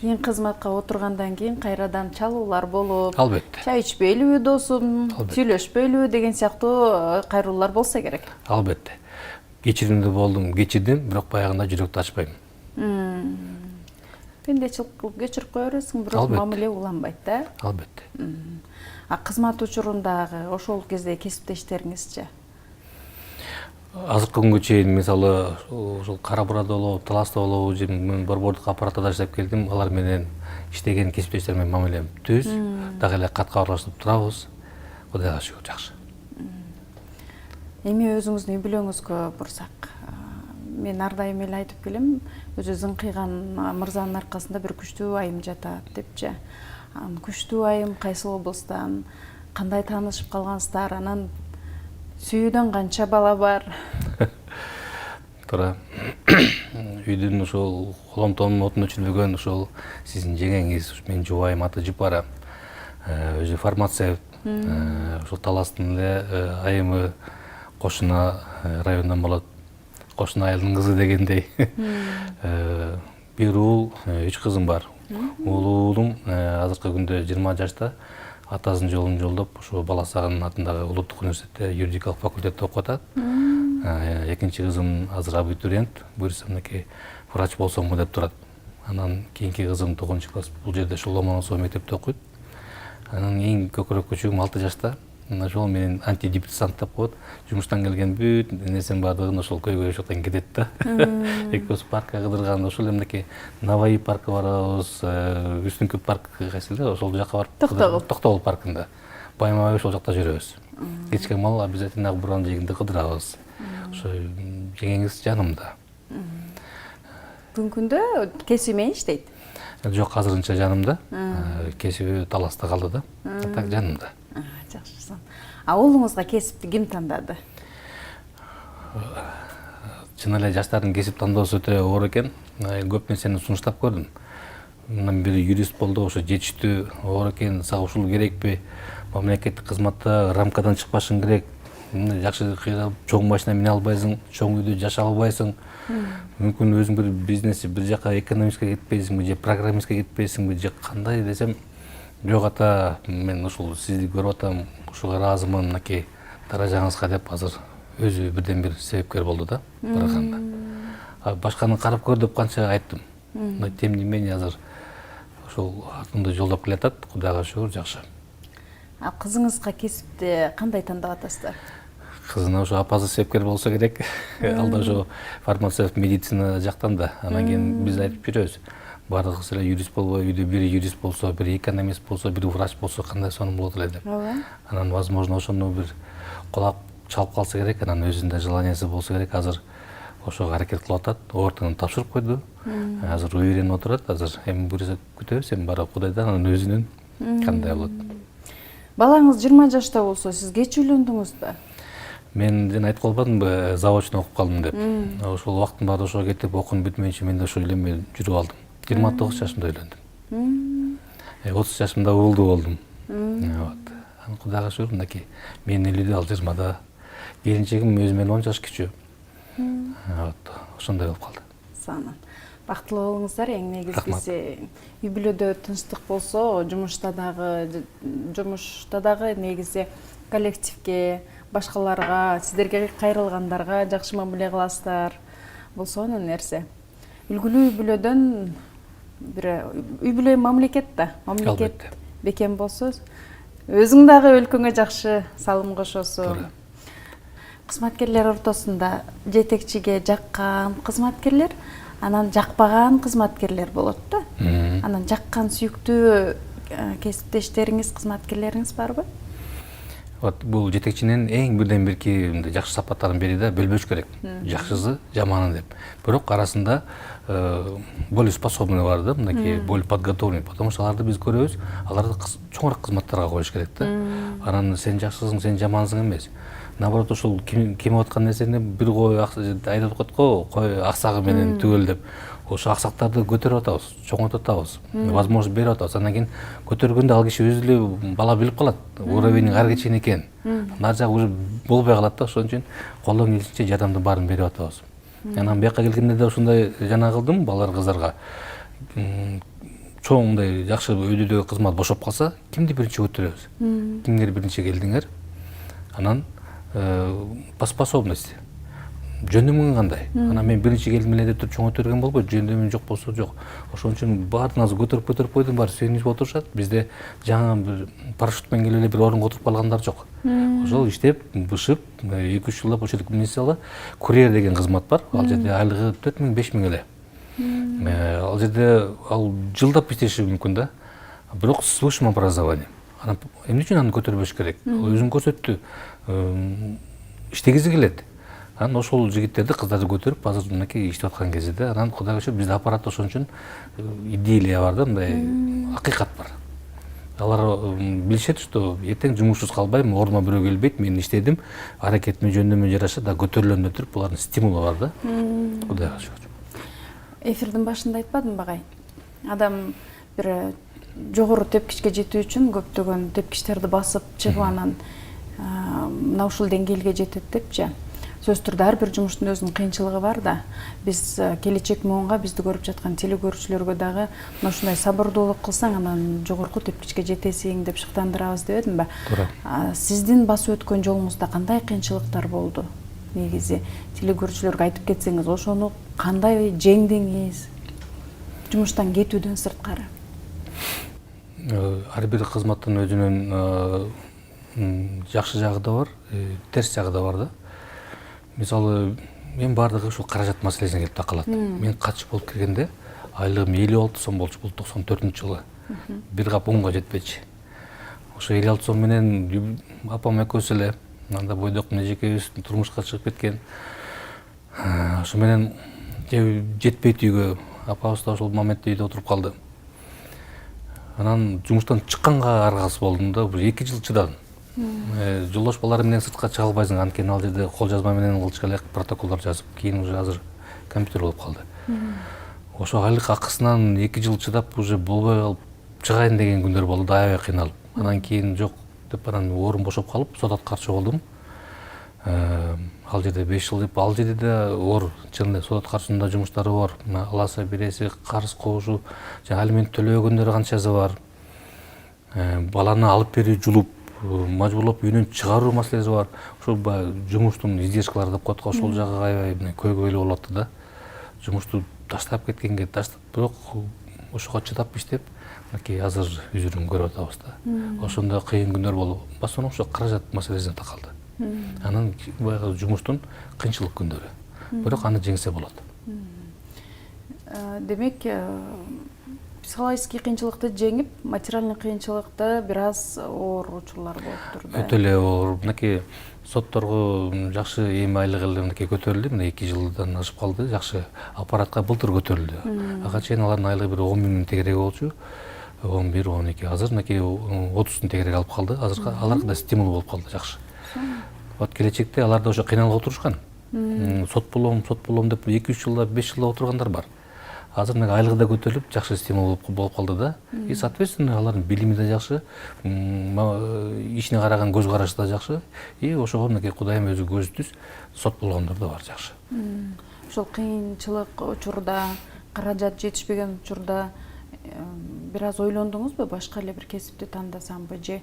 [SPEAKER 1] Кийин кызматка отургандан кийин кайрадан чалуулар болуп,
[SPEAKER 2] албетте.
[SPEAKER 1] Чай ичпейлиби досум, сүйлөшпөйлүбү деген сыяктуу кайрылуулар болсо керек.
[SPEAKER 2] Албетте. Кечиримде болдум, кечирдим, бирок баягында жүрөктү ачпайм.
[SPEAKER 1] Пендечилик кылып кечирип кое бересиң, бирок мамиле уланбайт да.
[SPEAKER 2] Албетте.
[SPEAKER 1] Кызмат учурундагы ошол кезде кесиптештериңизчи?
[SPEAKER 2] Азыркы күнгө чейин мисалы ошол Кара Бурада болобу, Таласта болобу, мен борбордук аппаратта иштеп келдим. Алар менен иштеген кесиптештерим менен мамилем түз. Дагы эле катка аралашып турабыз. Кудайга шүгүр, жакшы.
[SPEAKER 1] Эми өзүңүздүн үй бүлөңүзгө бурсак, мен ар дайым эле айтып келем, өзү зыңкыйган мырзанын аркасында бир күчтүү айым жатат депчи. Күчтүү айым кайсы облустан, кандай таанышып калгансыздар, анан сүйүүдөн канча бала бар?
[SPEAKER 2] Туура. Үйдүн ошол коломтонун отун өчүрбөгөн ошол сиздин жеңеңиз, менин жубайым аты Жупара. Өзү фармацевт. Ошол Таластын эле айымы Кошуна районунан болот. Кошуна айылдын кызы дегендей. Бир уул, 3 кызым бар. Уулум азыркы күндө 20 жашта. Атасынын жолун жолдоп, ошо Бала Сагынын атындагы улуттук университетте юридикалык факультетте окуп атат. Экинчи кызым азыр абитуриент, буюрса мынакей врач болсомбу деп турат. Анан кийинки кызым 9-класс бул жерде ушул Ломоносов мектепте окуйт. Анан эң көкүрөк күчүгүм 6 жашта. Ошол менен антидепрессант деп коет. Жумуштан келген бүт нерсем баардыгын ошол көйгөй жактан кетет да. Экөөбүз паркка кыдырганда ошол мынакей Наваи паркы барабыз, Үстүңкү парк кайсы эле, ошол жакка барып Токтогул паркында. Байма ошол жакта жүрөбүз. Кечке мал обязательно буран жээгинде кыдырабыз. Ошо жеңеңиз жанымда.
[SPEAKER 1] Бүгүнкү күндө кесиби менен иштейт?
[SPEAKER 2] Жок, азырынча жанымда. Кесиби Таласта калды да. Так жанымда.
[SPEAKER 1] Жакшысын. Уулуңузга кесипти ким тандады?
[SPEAKER 2] Чын эле жаштардын кесип тандоосу өтө оор экен. Көп нерсени сунуштап көрдүм. Мындан бири юрист болду, ошо жетиштүү оор экен. Сага ушул керекпи? Мамлекеттик кызматта рамкадан чыкпашың керек. жакшы чоң машина мине албайсың, чоң үйдө жашай албайсың. Мүмкүн өзүң бир бизнеси бир жака экономистке кетпейсиңби, же программистке кетпейсиңби, же кандай десем, жок ата, мен ушул сизди көрүп атам, ушуга ыраазымын, мынакей даражаңызга деп азыр өзү бирден бир себепкер болду да барганда. Башканы карап көр деп канча айттым. Тем не менее азыр ошол артымда жолдоп келатат, Кудайга шүгүр, жакшы.
[SPEAKER 1] Кызыңызга кесипти кандай тандап атасыздар?
[SPEAKER 2] Кызына ошо апасы себепкер болсо керек. Ал да ошо фармацевт, медицина жактан да. Анан кийин биз айтып жүрөбүз. Бардыгыбыз эле юрист болбой, үйдө бири юрист болсо, бири экономист болсо, бири врач болсо кандай сонун болот эле деп. Анан возможно ошону бир колап чалып калса керек, анан өзүнүн желаниясы болсо керек. Азыр ошого аракет кылып атат. Ортун тапшырып койду. Азыр уверен отурат. Азыр эми буюрса күтөбүз, эми бара Кудайдан, анан өзүнүн кандай болот.
[SPEAKER 1] Балаңыз 20 жашта болсо, сиз кеч үйлөндүңүз да?
[SPEAKER 2] Мен жана айтып калбадымбы, заочно окуп калдым деп. Ошол убакыттын баары ошого кетип, окуун бүтмөйүнчө мен да ошо эле жүрүп алдым. 29 жашымда үйлөндүм. 30 жашымда уулду болдум. Анан Кудайга шүгүр, мынакей мен 50-де, ал 20-да. Келинчегим өзү менен 10 жаш кичүү. Ошондой болуп калды.
[SPEAKER 1] Сонун. Бактылуу болуңуздар, эң негизгиси үй бүлөдө тынчтык болсо, жумушта дагы негизи коллективге, башкаларга, сиздерге кайрылгандарга жакшы мамиле кыласыздар. Бул сонун нерсе. Үлгүлүү үй бүлөдөн бир үй бүлө мамлекет да, мамлекет бекем болсо, өзүң дагы өлкөңө жакшы салым кошосуң. Кызматкерлер ортосунда жетекчиге жаккан кызматкерлер, анан жакпаган кызматкерлер болот да. Анан жаккан сүйүктүү кесиптештериңиз, кызматкерлериңиз барбы?
[SPEAKER 2] Бул жетекчинин эң бирден бирки жакшы сапаттарын бири да, бөлбөш керек. Жакшысы, жаманы деп. Бирок арасында более способный бар да, мынакей более подготовленный, потому что аларды биз көрөбүз, аларды чоңураак кызматтарга коюш керек да. Анан сен жакшысың, сен жамансың эмес. Наоборот, ошол кемип аткан нерсени бир кой айтып коет го, кой аксагы менен түгөл деп. Ошо аксактарды көтөрүп атабыз, чоңойтуп атабыз, возможность берип атабыз. Анан кийин көтөргөндө ал киши өзү эле бала билип калат, уровенин кайерге чейин экенин. Нар жагы уже болбой калат да, ошон үчүн колдон келишинче жардамдын баарын берип атабыз. Анан бияка келгенде да ушундай жана кылдым балдар, кыздарга. Чоң мындай жакшы өйдө кызмат бошоп калса, кимди биринчи көтөрөбүз? Кимдер биринчи келдиңер? Анан по способности. Жөндөмүң кандай? Анан мен биринчи келдим эле деп туруп чоң көтөргөн болбойт, жөндөмүм жок болсо жок. Ошон үчүн баардыгыңызды көтөрүп койдум, баары сүйүнүп отурушат. Бизде жаңы бир парашютмен келип эле бир орунга отуруп калгандар жок. Ошол иштеп, бышып, 2-3 жылдап ошол жерде мисалы курьер деген кызмат бар. Ал жерде айлыгы 4000-5000 эле. Ал жерде ал жылдап иштеши мүмкүн да. Бирок с высшим образованием. Анан эмне үчүн аны көтөрбөш керек? Ал өзүн көрсөттү. Иштегизи келет. Анан ошол жигиттерди, кыздарды көтөрүп, азыр мынакей иштеп аткан кезде, анан Кудайга шүгүр бизде аппарат ошон үчүн идея бар да, мындай акыйкат бар. Алар билишет, что эртең жумушсуз калбайм, ордума бирөө келбейт, мен иштедим, аракетиме, жөндөмү жараша да көтөрүлөм деп туруп, булардын стимулу бар да. Кудайга шүгүр.
[SPEAKER 1] Эфирдин башында айтпадым багай? Адам бир жогору тепкичке жетүү үчүн көптөгөн тепкичтерди басып чыгып, анан мына ушул деңгээлге жетет депчи. Сөз түрдө ар бир жумуштун өзүнүн кыйынчылыгы бар да. Биз келечек муунга бизди көрүп жаткан телекөрүүчүлөргө дагы мына ушундай сабырдуулук кылсаң, анан жогорку тепкичке жетесиң деп шыктандырабыз дебедимби? Туура. Сиздин басып өткөн жолуңузда кандай кыйынчылыктар болду? Негизи телекөрүүчүлөргө айтып кетсеңиз, ошону кандай жеңдиңиз? Жумуштан кетүүдөн сырткары.
[SPEAKER 2] Ар бир кызматтын өзүнүн жакшы жагы да бар, терс жагы да бар да. Мисалы, мен бардыгы ушул каражат маселесине келип такалат. Мен катчы болуп киргенде айлыгым 56 сом болчу, бул 94-жылы. Бир кап унга жетпечи. Ошо 56 сом менен апам экөөбүз эле, анда бойдок эжекебиз турмушка чыгып кеткен. Ошо менен жетпейт үйгө, апабыз да ошол моментте үйдө отуруп калды. Анан жумуштан чыкканга аргасыз болдум да, бир 2 жыл чыдадым. Жолдош балары менен сыртка чыга албайсың, анткени ал жерде кол жазма менен кылчка элек протоколдор жазып, кийин уже азыр компьютер болуп калды. Ошо айлык акысынан 2 жыл чыдап уже болбой калып чыгайын деген күндөр болду, аябай кыйналып. Анан кийин жок деп анан орун бошоп калып, сот аткарчы болдум. Ал жерде 5 жыл деп, ал жерде да оор чын эле сот каршысында жумуштары бар. Аласа биреси карыз кобушу, жана алимент төлөгөндөрү канчасы бар. Баланы алып берүү, жулуп, мажбурлап үйүнөн чыгаруу маселеси бар. Ошол жумуштун издержкалары деп коет го, ошол жагы аябай көйгөйлүү болуп атты да. Жумушту таштап кеткенге таштап, бирок ошого чыдап иштеп, азыр үзүрүн көрүп атабыз да. Ошондой кыйын күндөр болуп, басынан ошо каражат маселесине такалды. Анан баягы жумуштун кыйынчылык күндөрү. Бирок аны жеңсе болот.
[SPEAKER 1] Демек, психологический кыйынчылыкты жеңип, материальный кыйынчылыкта бир аз оор учурлар болуптур да.
[SPEAKER 2] Өтө эле оор. Мынакей сотторго жакшы эми айлык эле көтөрүлдү. Мына 2 жылдан ашып калды. Жакшы аппаратка былтыр көтөрүлдү. Ага чейин алардын айлыгы бир 10 миңдин тегереги болчу. 11, 12. Азыр мынакей 30тун тегереги алып калды. Азыр аларга да стимул болуп калды жакшы. Вот келечекте алар да ошо кыйналып отурушкан. Сот болом деп 2-3 жылда, 5 жылда отургандар бар. Азыр айлыгы да көтөрүлүп, жакшы стимул болуп калды да. И соответственно алардын билими да жакшы, ишине караган көз карашы да жакшы. И ошого Кудайым өзү көз түз сот болгондор да бар жакшы.
[SPEAKER 1] Ошол кыйынчылык учурда, каражат жетишпеген учурда бир аз ойлондуңузбу, башка эле бир кесипти тандасамбы же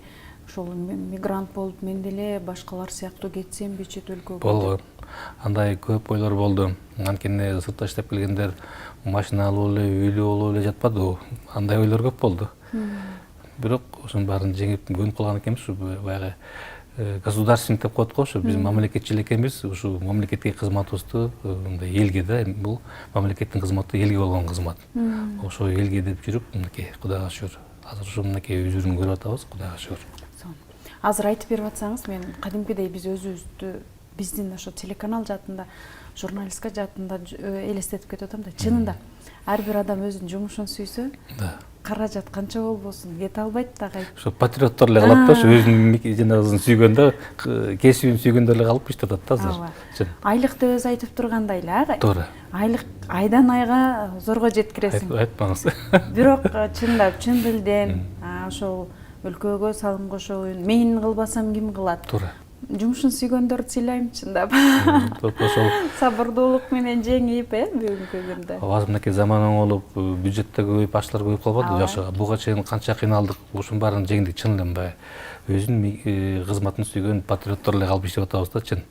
[SPEAKER 1] ошол мигрант болуп мен деле башкалар сыяктуу кетсемби чет өлкөгө?
[SPEAKER 2] Болгон. Андай көп ойлор болду. Анткени сыртта иштеп келгендер машина алып эле, үйлүү болуп эле жатпады. Андай ойлор көп болду. Бирок ошонун баарын жеңип көнүп калган экенбиз. Баягы государственник деп коет го, биз мамлекетчил экенбиз. Ушу мамлекетке кызматыбызды элге да, бул мамлекеттин кызматы элге болгон кызмат. Ошо элге деп жүрүп, Кудайга шүгүр. Азыр ушу үзүрүн көрүп атабыз, Кудайга шүгүр.
[SPEAKER 1] Азыр айтып берип атсаңыз, мен кадимкидей биз өзүбүздү биздин ошо телеканал жаатында, журналистика жаатында элестетип кетип атам да. Чынында ар бир адам өзүнүн жумушун сүйсө, каражат канча болбосун кете албайт да кайтып.
[SPEAKER 2] Ошо патриоттор эле калат да, ошо өзүнүн жанагысын сүйгөндө, кесибин сүйгөндөр эле калып иштеп атат да азыр.
[SPEAKER 1] Айлыкты өзү айтып тургандай эле, агай.
[SPEAKER 2] Туура.
[SPEAKER 1] Айлык айдан айга зорго жеткиресиң.
[SPEAKER 2] Айтпаңыз.
[SPEAKER 1] Бирок чындап, чын дилден ошол өлкөгө салым кошуу, мен кылбасам ким кылат?
[SPEAKER 2] Туура.
[SPEAKER 1] Жумушун сүйгөндөрдү сыйлайм чындап.
[SPEAKER 2] Ошол
[SPEAKER 1] сабырдуулук менен жеңип, бүгүнкү күндө.
[SPEAKER 2] Азыр заман оңолуп, бюджетте көбөйүп, ачлар көбөйүп калбады. Жакшы, буга чейин канча кыйналдык, ушунун баарын жеңдик, чын эле баягы. Өзүнүн кызматын сүйгөн патриоттор эле калып иштеп атабыз да, чын.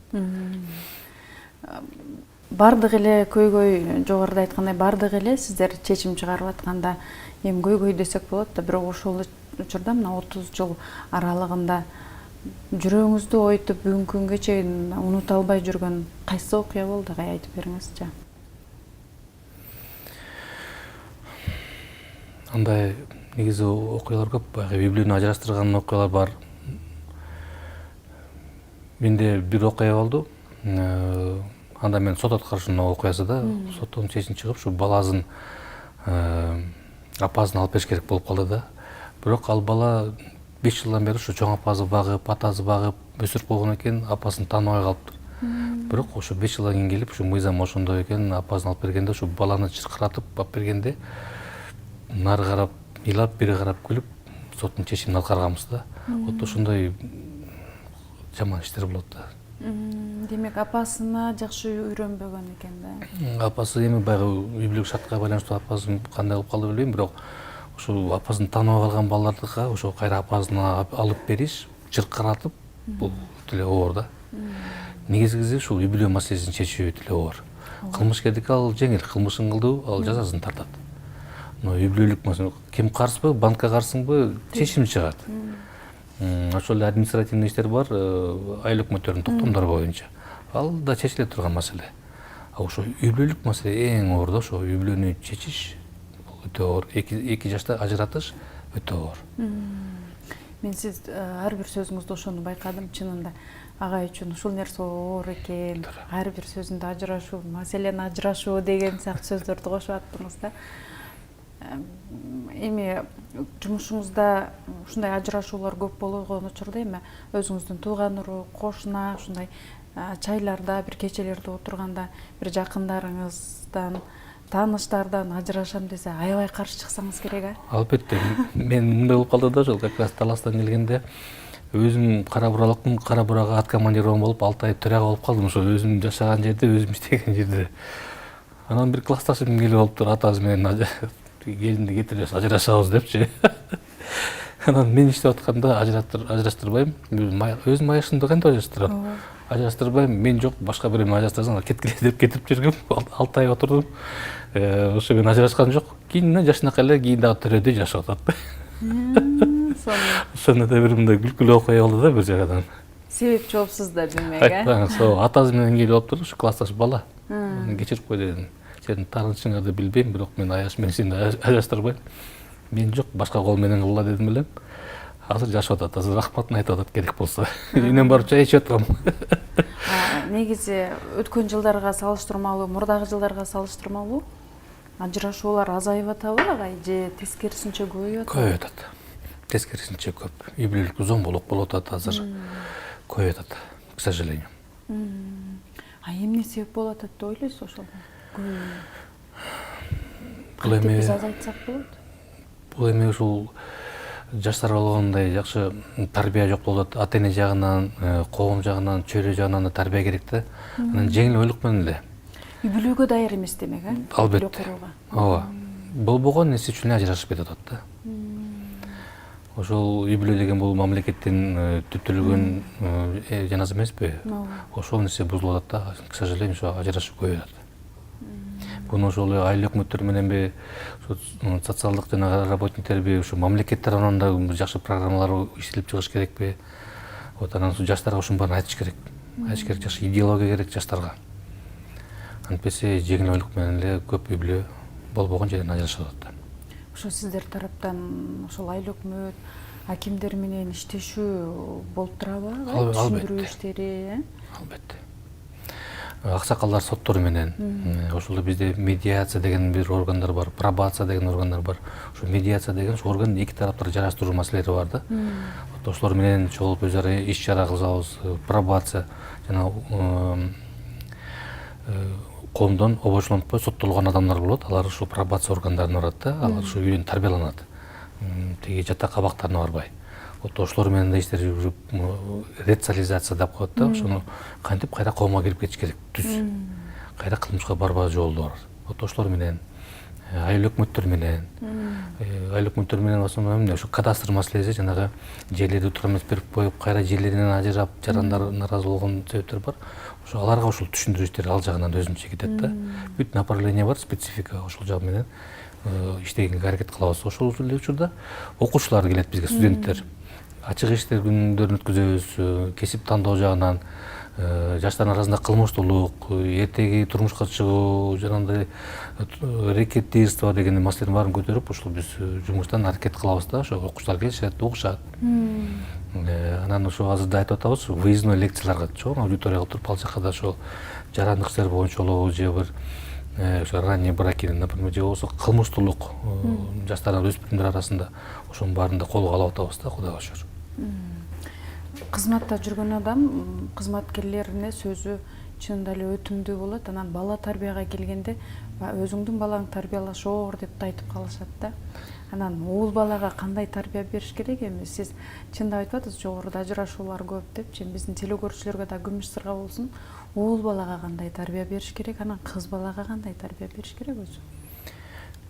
[SPEAKER 1] Бардык эле көйгөй, жогоруда айткандай, бардык эле сиздер чечим чыгарып атканда эми көйгөй десек болот да, бирок ошол учурда мына 30 жыл аралыгында жүрөгүңүздү ойтуп бүгүнкү күнгө чейин унута албай жүргөн кайсы окуя болду, айтып бериңизчи.
[SPEAKER 2] Андай негизи окуялар көп, баягы Библияны ажырастырган окуялар бар. Менде бир окуя болду. Анда мен сот аткарышынын окуясы да, соттон чечим чыгып, ушу баласын апасын алып бериш керек болуп калды да. Бирок ал бала 5 жылдан бери ушу чоң апасы багып, атасы багып өсүрүп койгон экен, апасын тааныбай калыптыр. Бирок ошо 5 жылдан кийин келип, ушу мыйзам ошондой экен, апасын алып бергенде, ушу баланы чыркыратып алып бергенде, нары карап ыйлап, бери карап күлүп, соттун чечимин аткарганбыз да. Вот ошондой жаман иштер болот да.
[SPEAKER 1] Демек, апасына жакшы үйрөнбөгөн экен да.
[SPEAKER 2] Апасы эми баягы үй-бүлөлүк шартка байланыштуу апасы кандай болуп калды билбейм, бирок ошо апасын тааныбай калган балдардыкка ошо кайра апасын алып бериш, чыркыратып, бул өтө эле оор да. Негизгиси ушул үй-бүлө маселесин чечүү өтө эле оор. Кылмышкерлик ал жеңил, кылмышын кылды, ал жазасын тартат. Но үй-бүлөлүк маселе, ким каршыбы, банкка каршысыңбы, чечим чыгат. Ошол эле административный иштер бар, айыл өкмөттөрдүн токтомдору боюнча. Ал да чечиле турган маселе. А ошо үй-бүлөлүк маселе эң оор да, ошо үй-бүлөнү чечиш өтө оор. 2 жашта ажыратыш өтө оор.
[SPEAKER 1] Мен сиз ар бир сөзүңүздө ошону байкадым, чынында. Агай үчүн ушул нерсе оор экен. Ар бир сөзүндө ажырашуу, маселени ажырашуу деген сыяктуу сөздөрдү кошуп аттыңыз да. Эми жумушуңузда ушундай ажырашуулар көп болгон учурда эми өзүңүздүн тууган уру, кошуна ушундай чайларда, бир кечелерде отурганда бир жакындарыңыздан, тааныштардан ажырашам десе, аябай каршы чыксаңыз керек,
[SPEAKER 2] Албетте. Мен мындай болуп калды да, ошол как раз Таластан келгенде өзүм кара буралыкмын, кара бурага ат командирован болуп 6 ай төрага болуп калдым ошо өзүм жашаган жерде, өзүм иштеген жерде. Анан бир классташым келип алыптыр, атасы менен келинди кетирип ажырашабыз депчи. Анан мен иштеп атканда ажыраштырбайм, өзүм майышымды кантип ажыраштырам? Ажыраштырбайм, мен жок, башка бирөө ажыраштырсаң кеткиле деп кетип жүргөм. 6 ай отурдум. Ошо мен ажырашкан жок. Кийин жашынакай эле кийин дагы төрөдө жашап атат. Ошондо да бир мындай күлкүлүү окуя болду да бир жагадан.
[SPEAKER 1] Себепчи болупсуз да демек,
[SPEAKER 2] Айтпаңыз, атасы менен келип алыптыр, ушу классташ бала. Кечирип кой дедим. Сенин таарынычыңарды билбейм, бирок мен аяш менен сени ажыраштырбайм. Мен жок, башка кол менен кылла дедим элем. Азыр жашап атат, азыр рахматын айтып атат керек болсо. Үйүнөн барып чай ичип атам.
[SPEAKER 1] Негизи өткөн жылдарга салыштырмалуу, мурдагы жылдарга салыштырмалуу ажырашуулар азайып атабы агай же тескерисинче көбөйүп атабы?
[SPEAKER 2] Көбөйүп атат. Тескерисинче көп. Үй бүлөлүк зомбулук болуп атат азыр. Көбөйүп атат, к сожалению.
[SPEAKER 1] Эмне себеп болуп атат деп ойлойсуз ошого?
[SPEAKER 2] Бул эми
[SPEAKER 1] биз азайтсак болот.
[SPEAKER 2] Бул эми ушул жаштарга болгондой жакшы тарбия жок болуп атат. Ата эне жагынан, коом жагынан, чөйрө жагынан да тарбия керек да. Анан жеңил ойлук менен эле.
[SPEAKER 1] Үй бүлөгө даяр эмес демек,
[SPEAKER 2] Албетте. Ооба. Болбогон нерсе үчүн ажырашып кетип атат да. Ошол үй бүлө деген бул мамлекеттен түптөлгөн жаназа эмеспи? Ошол нерсе бузулуп атат да. К сожалению, ошо ажырашуу көбөйүп атат. Буну ошол айыл өкмөттөр мененби, социалдык жана работниктерби, ушу мамлекет тарабынан да жакшы программалар иштелип чыгыш керекпи? Вот анан жаштарга ушунун баарын айтыш керек. Айтыш керек, жакшы идеология керек жаштарга. Антпесе жеңил ойлук менен эле көп үй бүлө болбогон жерден ажырашып атат.
[SPEAKER 1] Ошо сиздер тараптан ошол айыл өкмөт, акимдер менен иштешүү болуп турабы? Түшүндүрүү иштери,
[SPEAKER 2] Албетте. Аксакалдар соттор менен, ошол бизде медиация деген бир органдар бар, пробация деген органдар бар. Ошо медиация деген орган эки тараптарды жараштыруу маселелери бар да. Ошолор менен чогулуп өз ара иш чара кылабыз. Пробация жана коомдон обочулантпай соттолгон адамдар болот. Алар ушул пробация органдарына барат да, алар ушу үйдөн тарбияланат. Тиги жатак абактарына барбай. Вот ошолор менен да иштер жүрүп, ресоциализация деп коет да, ошону кантип кайра коомго кирип кетиш керек, түз. Кайра кылмышка барбаа жолу бар. Вот ошолор менен, айыл өкмөттөр менен, в основном ошо кадастр маселеси, жанагы жерлерди туура эмес берип коюп, кайра жерлеринен ажырап, жарандар наразы болгон себептер бар. Ошо аларга ушул түшүндүрүү иштери ал жагынан өзүнчө кетет да. Бүт направление бар, специфика ошол жагы менен иштегенге аракет кылабыз. Ошол эле учурда окуучулар келет бизге, студенттер. Ачык эшиктер күндөрүн өткүзөбүз, кесип тандоо жагынан, жаштардын арасында кылмыштуулук, эртеги турмушка чыгуу, жанагындай рекетирство деген маселенин баарын көтөрүп, ошол биз жумуштан аракет кылабыз да, ошо окуучулар келишет, угушат. Анан ошо азыр да айтып атабыз, выездной лекцияларга чоң аудитория кылып туруп, ал жака да ошо жарандык иштер боюнча болобу, же бир ошо ранний браки, например, же болбосо кылмыштуулук жаштар өспүрүмдөр арасында ошонун баарын да колго алып атабыз да, Кудайга шүгүр.
[SPEAKER 1] Кызматта жүргөн адам кызматкерлерине сөзү чынында эле өтүмдүү болот. Анан бала тарбияга келгенде өзүңдүн балаң тарбиялаш оор деп да айтып калышат да. Анан уул балага кандай тарбия бериш керек эми? Сиз чындап айтып атасыз, жогоруда ажырашуулар көп депчи. Биздин телекөрүүчүлөргө да күмүш сырга болсун. Уул балага кандай тарбия бериш керек, анан кыз балага кандай тарбия бериш керек өзү?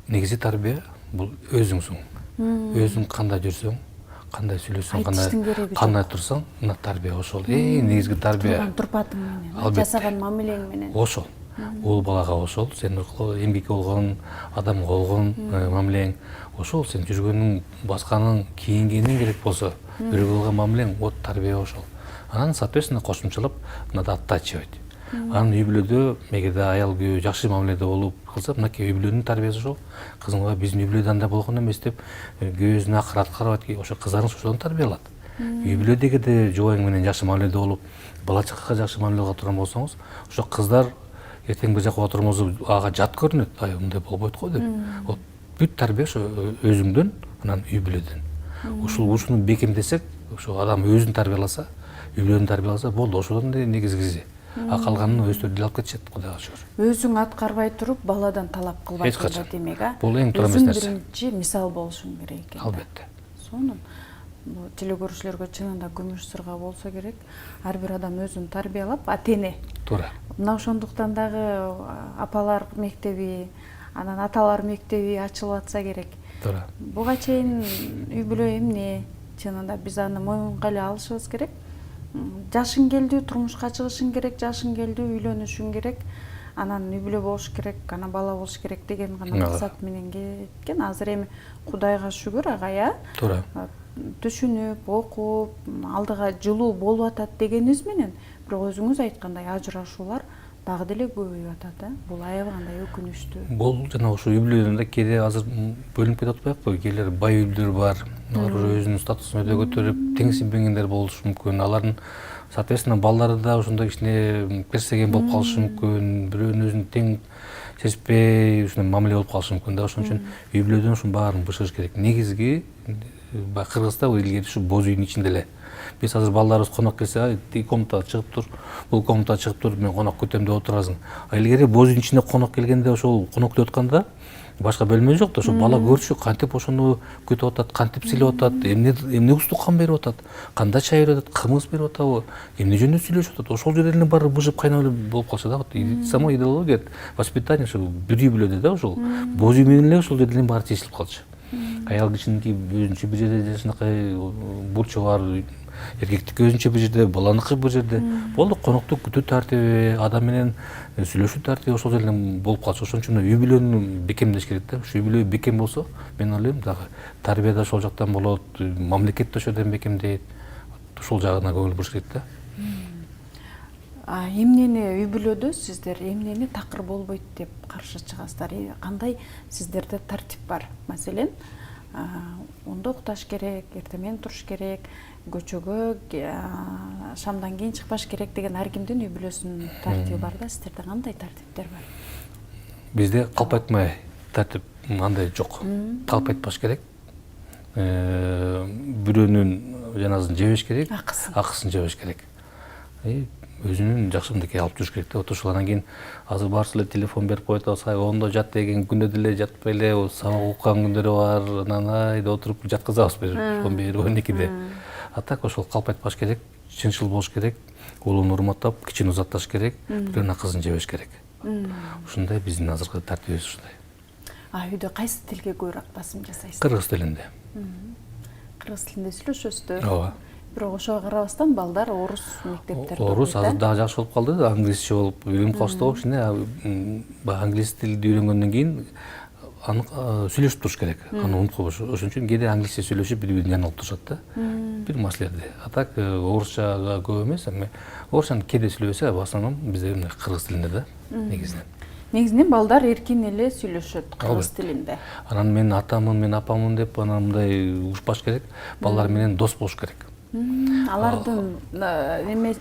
[SPEAKER 2] Негизи тарбия бул өзүңсүң. Өзүң кандай жүрсөң, кандай сүйлөсөң, кандай турсаң, мына тарбия ошол. Негизги тарбия.
[SPEAKER 1] Турпатың менен, жасаган мамилең менен.
[SPEAKER 2] Ошол. Уул балага ошол, сен эмгек болгон, адамга болгон мамилең, ошол сен жүргөнүң, басканың, кийингениң керек болсо, бирөөгө болгон мамилең, вот тарбия ошол. Анан соответственно кошумчалап надо оттачивать. Анан үй бүлөдө эгерде аял күйөө жакшы мамиледе болуп кылса, мынакей үй бүлөнүн тарбиясы ошол. Кызымга биздин үй бүлөдө андай болгон эмес деп күйөөсүнө акырат карабайт, ошо кыздарыңыз ошондон тарбиялат. Үй бүлөдө эгерде жубайың менен жакшы мамиледе болуп, бала чакага жакшы мамиле кыла турган болсоңуз, ошо кыздар эртең бир жака отурмозу ага жат көрүнөт, мындай болбойт го деп. Вот бүт тарбия ошо өзүңдөн, анан үй бүлөдөн. Ушуну бекемдесек, ошо адам өзүн тарбияласа, үй бүлөнү тарбияласа болду, ошодон эле негизгиси. Калганын өздөрү деле алып кетишет, Кудайга шүгүр.
[SPEAKER 1] Өзүң аткарбай туруп, баладан талап кылбай турган демек,
[SPEAKER 2] Бул эң туура эмес нерсе.
[SPEAKER 1] Өзүң биринчи мисал болушуң керек экен.
[SPEAKER 2] Албетте.
[SPEAKER 1] Сонун. теле көрүүчүлөргө чынында күмүш сырга болсо керек. Ар бир адам өзүн тарбиялап, ата-эне.
[SPEAKER 2] Туура.
[SPEAKER 1] Мына ошондуктан дагы апалар мектеби, анан аталар мектеби ачылып атса керек.
[SPEAKER 2] Туура.
[SPEAKER 1] Буга чейин үй бүлө эмне? Чынында биз аны моюнга эле алышыбыз керек. Жашың келди, турмушка чыгышың керек, жашың келди, үйлөнүшүң керек. Анан үй бүлө болуш керек, анан бала болуш керек деген гана максат менен кеткен. Азыр эми Кудайга шүгүр ага,
[SPEAKER 2] Туура.
[SPEAKER 1] Түшүнүп, окуп, алдыга жылуу болуп атат дегенибиз менен, бирок өзүңүз айткандай ажырашуулар дагы деле көбөйүп атат. Бул аябагандай өкүнүчтүү.
[SPEAKER 2] Бул жана ошо үй бүлөлөрдө кээде азыр бөлүнүп кетип атпайбы? Кээделер бай үй бүлөлөр бар. Алар өзүнүн статусун өтө көтөрүп, теңсинбегендер болушу мүмкүн. Алардын соответственно балдары да ошондой кичине персеген болуп калышы мүмкүн. Бирөөнүн өзүн тең сезбей, ушундай мамиле болуп калышы мүмкүн да. Ошон үчүн үй бүлөдөн ушунун баарын бышырыш керек. Негизги Кыргызда илгери ушу боз үйдүн ичинде эле. Биз азыр балдарыбыз конок келсе, тиги комнатага чыгып тур, бул комнатага чыгып тур, мен конок күтөм деп отурасың. Илгери боз үйдүн ичинде конок келгенде ошол конок күтүп атканда башка бөлмө жок да, ошо бала көрчү кантип ошону күтүп атат, кантип сыйлап атат, эмне устукан берип атат, кандай чай берип атат, кымыз берип атабы, эмне жөнүндө сүйлөшүп атат. Ошол жерде эле баары быжып кайнап эле болуп калса да, сама идеология, воспитание ошо бир үй бүлөдө да, ошол боз үй менен эле ошол жерде эле баары чечилип калчу. Аял кишиники өзүнчө бир жерде жанакай бурчу бар, эркектики өзүнчө бир жерде, баланыкы бир жерде. Болду, конокту күтүү тартиби, адам менен сүйлөшүү тартиби ошол жерде болуп калчу. Ошон үчүн үй бүлөнү бекемдеш керек да. Ушу үй бүлө бекем болсо, мен ойлойм дагы тарбия да ошол жактан болот, мамлекет да ошол жерден бекемдейт. Ошол жагына көңүл буруш керек да.
[SPEAKER 1] Эмнени үй бүлөдө сиздер эмнени такыр болбойт деп каршы чыгасыздар? Кандай сиздерде тартип бар? Маселен, ондо укташ керек, эртең туруш керек, көчөгө шамдан кийин чыкпаш керек деген ар кимдин үй бүлөсүнүн тартиби бар да. Сиздерде кандай тартиптер бар?
[SPEAKER 2] Бизде калп айтмай тартип андай жок. Калп айтпаш керек. Бирөөнүн жаназасын жебеш керек, акысын жебеш керек. Өзүнүн жакшымдыкке алып жүрүш керек да. Ошол анан кийин азыр баарысы эле телефон берип коет, ондо жат деген күндө деле жатпай эле сабак уккан күндөрү бар, анан айда отуруп жаткызабыз бир 11-12-де. А так ошол калп айтпаш керек, чынчыл болуш керек, улууну урматтап, кичини узатташ керек, бирөөнүн акысын жебеш керек. Ушундай биздин азыркы тартибибиз ушундай.
[SPEAKER 1] Үйдө кайсы тилге көбүрөөк басым жасайсыз?
[SPEAKER 2] Кыргыз тилинде.
[SPEAKER 1] Кыргыз тилинде сүйлөшөсүздөр.
[SPEAKER 2] Ооба.
[SPEAKER 1] Бирок ошого карабастан балдар орус мектептерде окуйт.
[SPEAKER 2] Орус азыр дагы жакшы болуп калды, англисче болуп үйрөнүп калышты го кичине. Англис тилди үйрөнгөндөн кийин аны сүйлөшүп туруш керек. Аны унутпош. Ошон үчүн кээде англисче сүйлөшүп бири-бирин жаңылып турушат да. Бир маселеде. А так орусчага көп эмес, эми орусчаны кээде сүйлөбөсө, в основном бизде кыргыз тилинде да, негизинен.
[SPEAKER 1] Негизинен балдар эркин эле сүйлөшөт кыргыз тилинде.
[SPEAKER 2] Анан мен атамын, мен апамын деп анан мындай урушпаш керек. Балдар менен дос болуш керек.
[SPEAKER 1] Алардын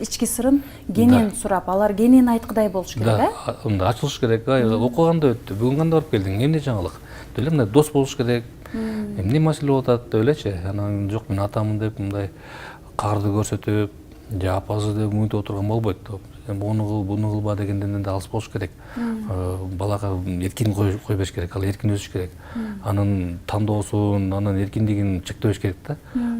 [SPEAKER 1] ички сырын кенен сурап, алар кенен айткыдай болуш керек,
[SPEAKER 2] да? Да, ачылыш керек. Окуганда өттү, бүгүн кандай барып келдиң, эмне жаңылык? Деп эле мындай дос болуш керек. Эмне маселе болуп атат деп элечи. Анан жок, мен атамын деп мындай карды көрсөтүп, же апасы деп мынтип отурган болбойт. Буну кыл, буну кылба дегенден да алыс болуш керек. Балага эркин кой бериш керек, ал эркин өсүш керек. Анын тандоосун, анын эркиндигин чектебеш керек да.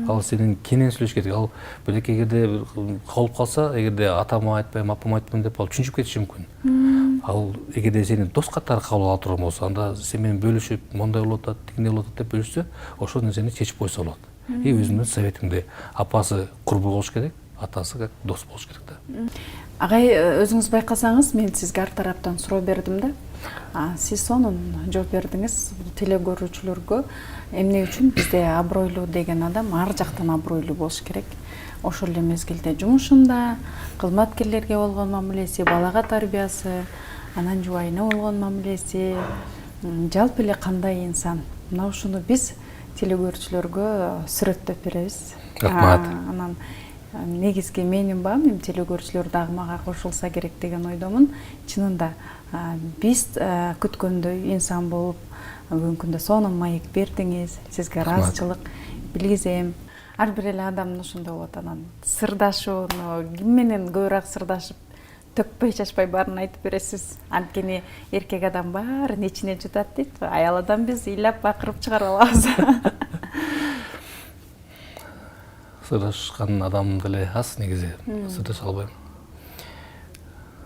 [SPEAKER 2] Ал сенин кенен сүйлөш керек. Ал бирок эгерде калып калса, эгерде атама айтпайм, апама айтпайм деп ал түшүнүп кетиши мүмкүн. Ал эгерде сени дос катары кабыл ала турган болсо, анда сен менен бөлүшүп, мондай болуп атат, тигиндей болуп атат деп бөлүшсө, ошол нерсени чечип койсо болот. Өзүмдүн советимде апасы курбу болуш керек, атасы как дос болуш керек да.
[SPEAKER 1] Агай, өзүңүз байкасаңыз, мен сизге ар тараптан суроо бердим да. Сиз сонун жооп бердиңиз. Теле көрүүчүлөргө эмне үчүн бизде абройлуу деген адам ар жактан абройлуу болуш керек. Ошол эле мезгилде жумушунда, кызматкерлерге болгон мамилеси, балага тарбиясы, анан жубайына болгон мамилеси, жалпы эле кандай инсан. Мына ушуну биз теле көрүүчүлөргө сүрөттөп беребиз.
[SPEAKER 2] Рахмат.
[SPEAKER 1] Анан негизги менин баам, эми теле көрүүчүлөр дагы мага кошулса керек деген ойдомун. Чынында биз күткөндөй инсан болуп, бүгүнкү күндө сонун маек бердиңиз. Сизге ыраазычылык билгизем. Ар бир эле адамдын ошондой болот, анан сырдашууну, ким менен көбүрөөк сырдашып, төкпөй чачпай баарын айтып бересиз. Анткени эркек адам баарын ичине жутат дейт. Аял адам биз ыйлап бакырып чыгарып алабыз.
[SPEAKER 2] сырлашкан адам деле аз негизи, сырдаша албайм.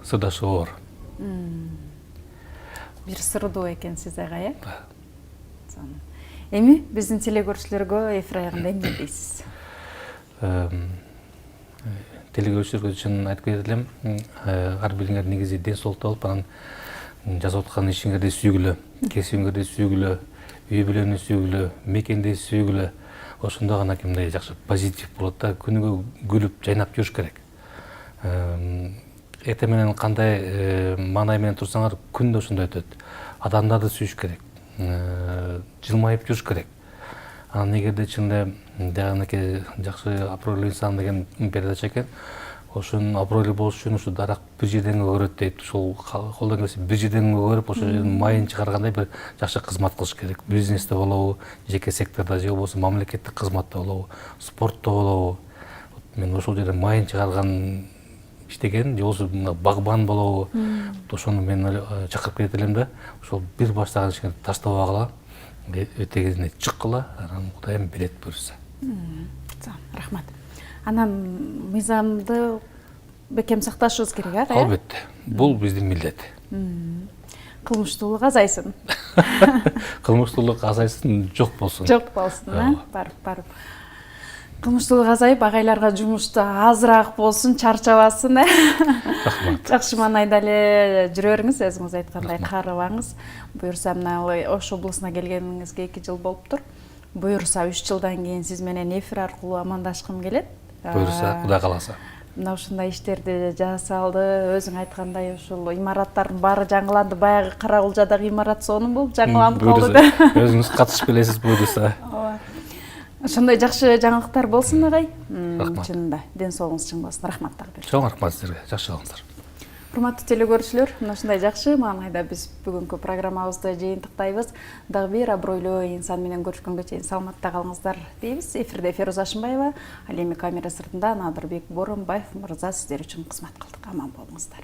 [SPEAKER 2] Сырдашуу оор.
[SPEAKER 1] Бир сырдуу экенсиз ага, Эми биздин телекөрүүчүлөргө эфир аягында эмне дейсиз?
[SPEAKER 2] Телекөрүүчүлөргө чын айтып кетет элем, ар бириңер негизи ден соолукта болуп, анан жасап аткан ишиңерди сүйгүлө, кесибиңерди сүйгүлө, үй бүлөнү сүйгүлө, мекенди сүйгүлө. Ошондо гана кимдей жакшы позитив болот да, күнүгө гүлүп, жайнап жүрүш керек. Эртең менен кандай маанай менен турсаңар, күн да ошондой өтөт. Адамдарды сүйүш керек, жылмайып жүрүш керек. Анан эгерде чынында жагынакей жакшы абройлуу инсан деген передача экен, ошонун абройлуу болуш үчүн ушу дарак бир жерден көгөрөт дейт. Ошол колдон келсе бир жерден көгөрүп, ошол жерден майын чыгаргандай бир жакшы кызмат кылыш керек. Бизнесте болобу, жеке сектордо же болбосо мамлекеттик кызматта болобу, спортто болобу. Мен ошол жерден майын чыгарган иштеген, же болбосо багбан болобу. Ошону мен чакырып кетет элем да. Ошол бир баштаган ишиңерди таштабагыла, өтегине чыккыла, анан Кудайым берет буюрса.
[SPEAKER 1] Рахмат. Анан мыйзамды бекем сакташыбыз керек, ага?
[SPEAKER 2] Албетте. Бул биздин милдет.
[SPEAKER 1] Кылмыштуулук азайсын.
[SPEAKER 2] Кылмыштуулук азайсын, жок болсун.
[SPEAKER 1] Жок болсун, барып. Кылмыштуулук азайып, агайларга жумушта азыраак болсун, чарчабасын,
[SPEAKER 2] Рахмат.
[SPEAKER 1] Жакшы маанайда эле жүрөрүңүз, өзүңүз айткандай каарыбаңыз. Буюрса мына Ош облусуна келгениңизге 2 жыл болуптур. Буюрса 3 жылдан кийин сиз менен эфир аркылуу амандашкым келет.
[SPEAKER 2] Буюрса, Кудай кааласа.
[SPEAKER 1] Мына ушундай иштерди жасалды, өзүң айткандай ушул имараттардын баары жаңыланды. Баягы Карагулжадагы имарат сонун болуп жаңыланып калды да.
[SPEAKER 2] Өзүңүз катышып келесиз буюрса.
[SPEAKER 1] Ошондой жакшы жаңылыктар болсун, агай.
[SPEAKER 2] Рахмат.
[SPEAKER 1] Чынында ден соолугуңуз чың болсун. Рахмат дагы.
[SPEAKER 2] Чоң рахмат сизерге. Жакшы калыңыздар.
[SPEAKER 1] Урматтуу телекөрүүчүлөр, мына ушундай жакшы маанайда биз бүгүнкү программабызды жыйынтыктайбыз. Дагы бир абройлуу инсан менен көрүшкөнгө чейин саламатта калыңыздар дейбиз. Эфирде Феруза Ашымбаева, ал эми камера сыртында Надырбек Боронбаев мырза сиздер үчүн кызмат кылдык. Аман болуңуздар.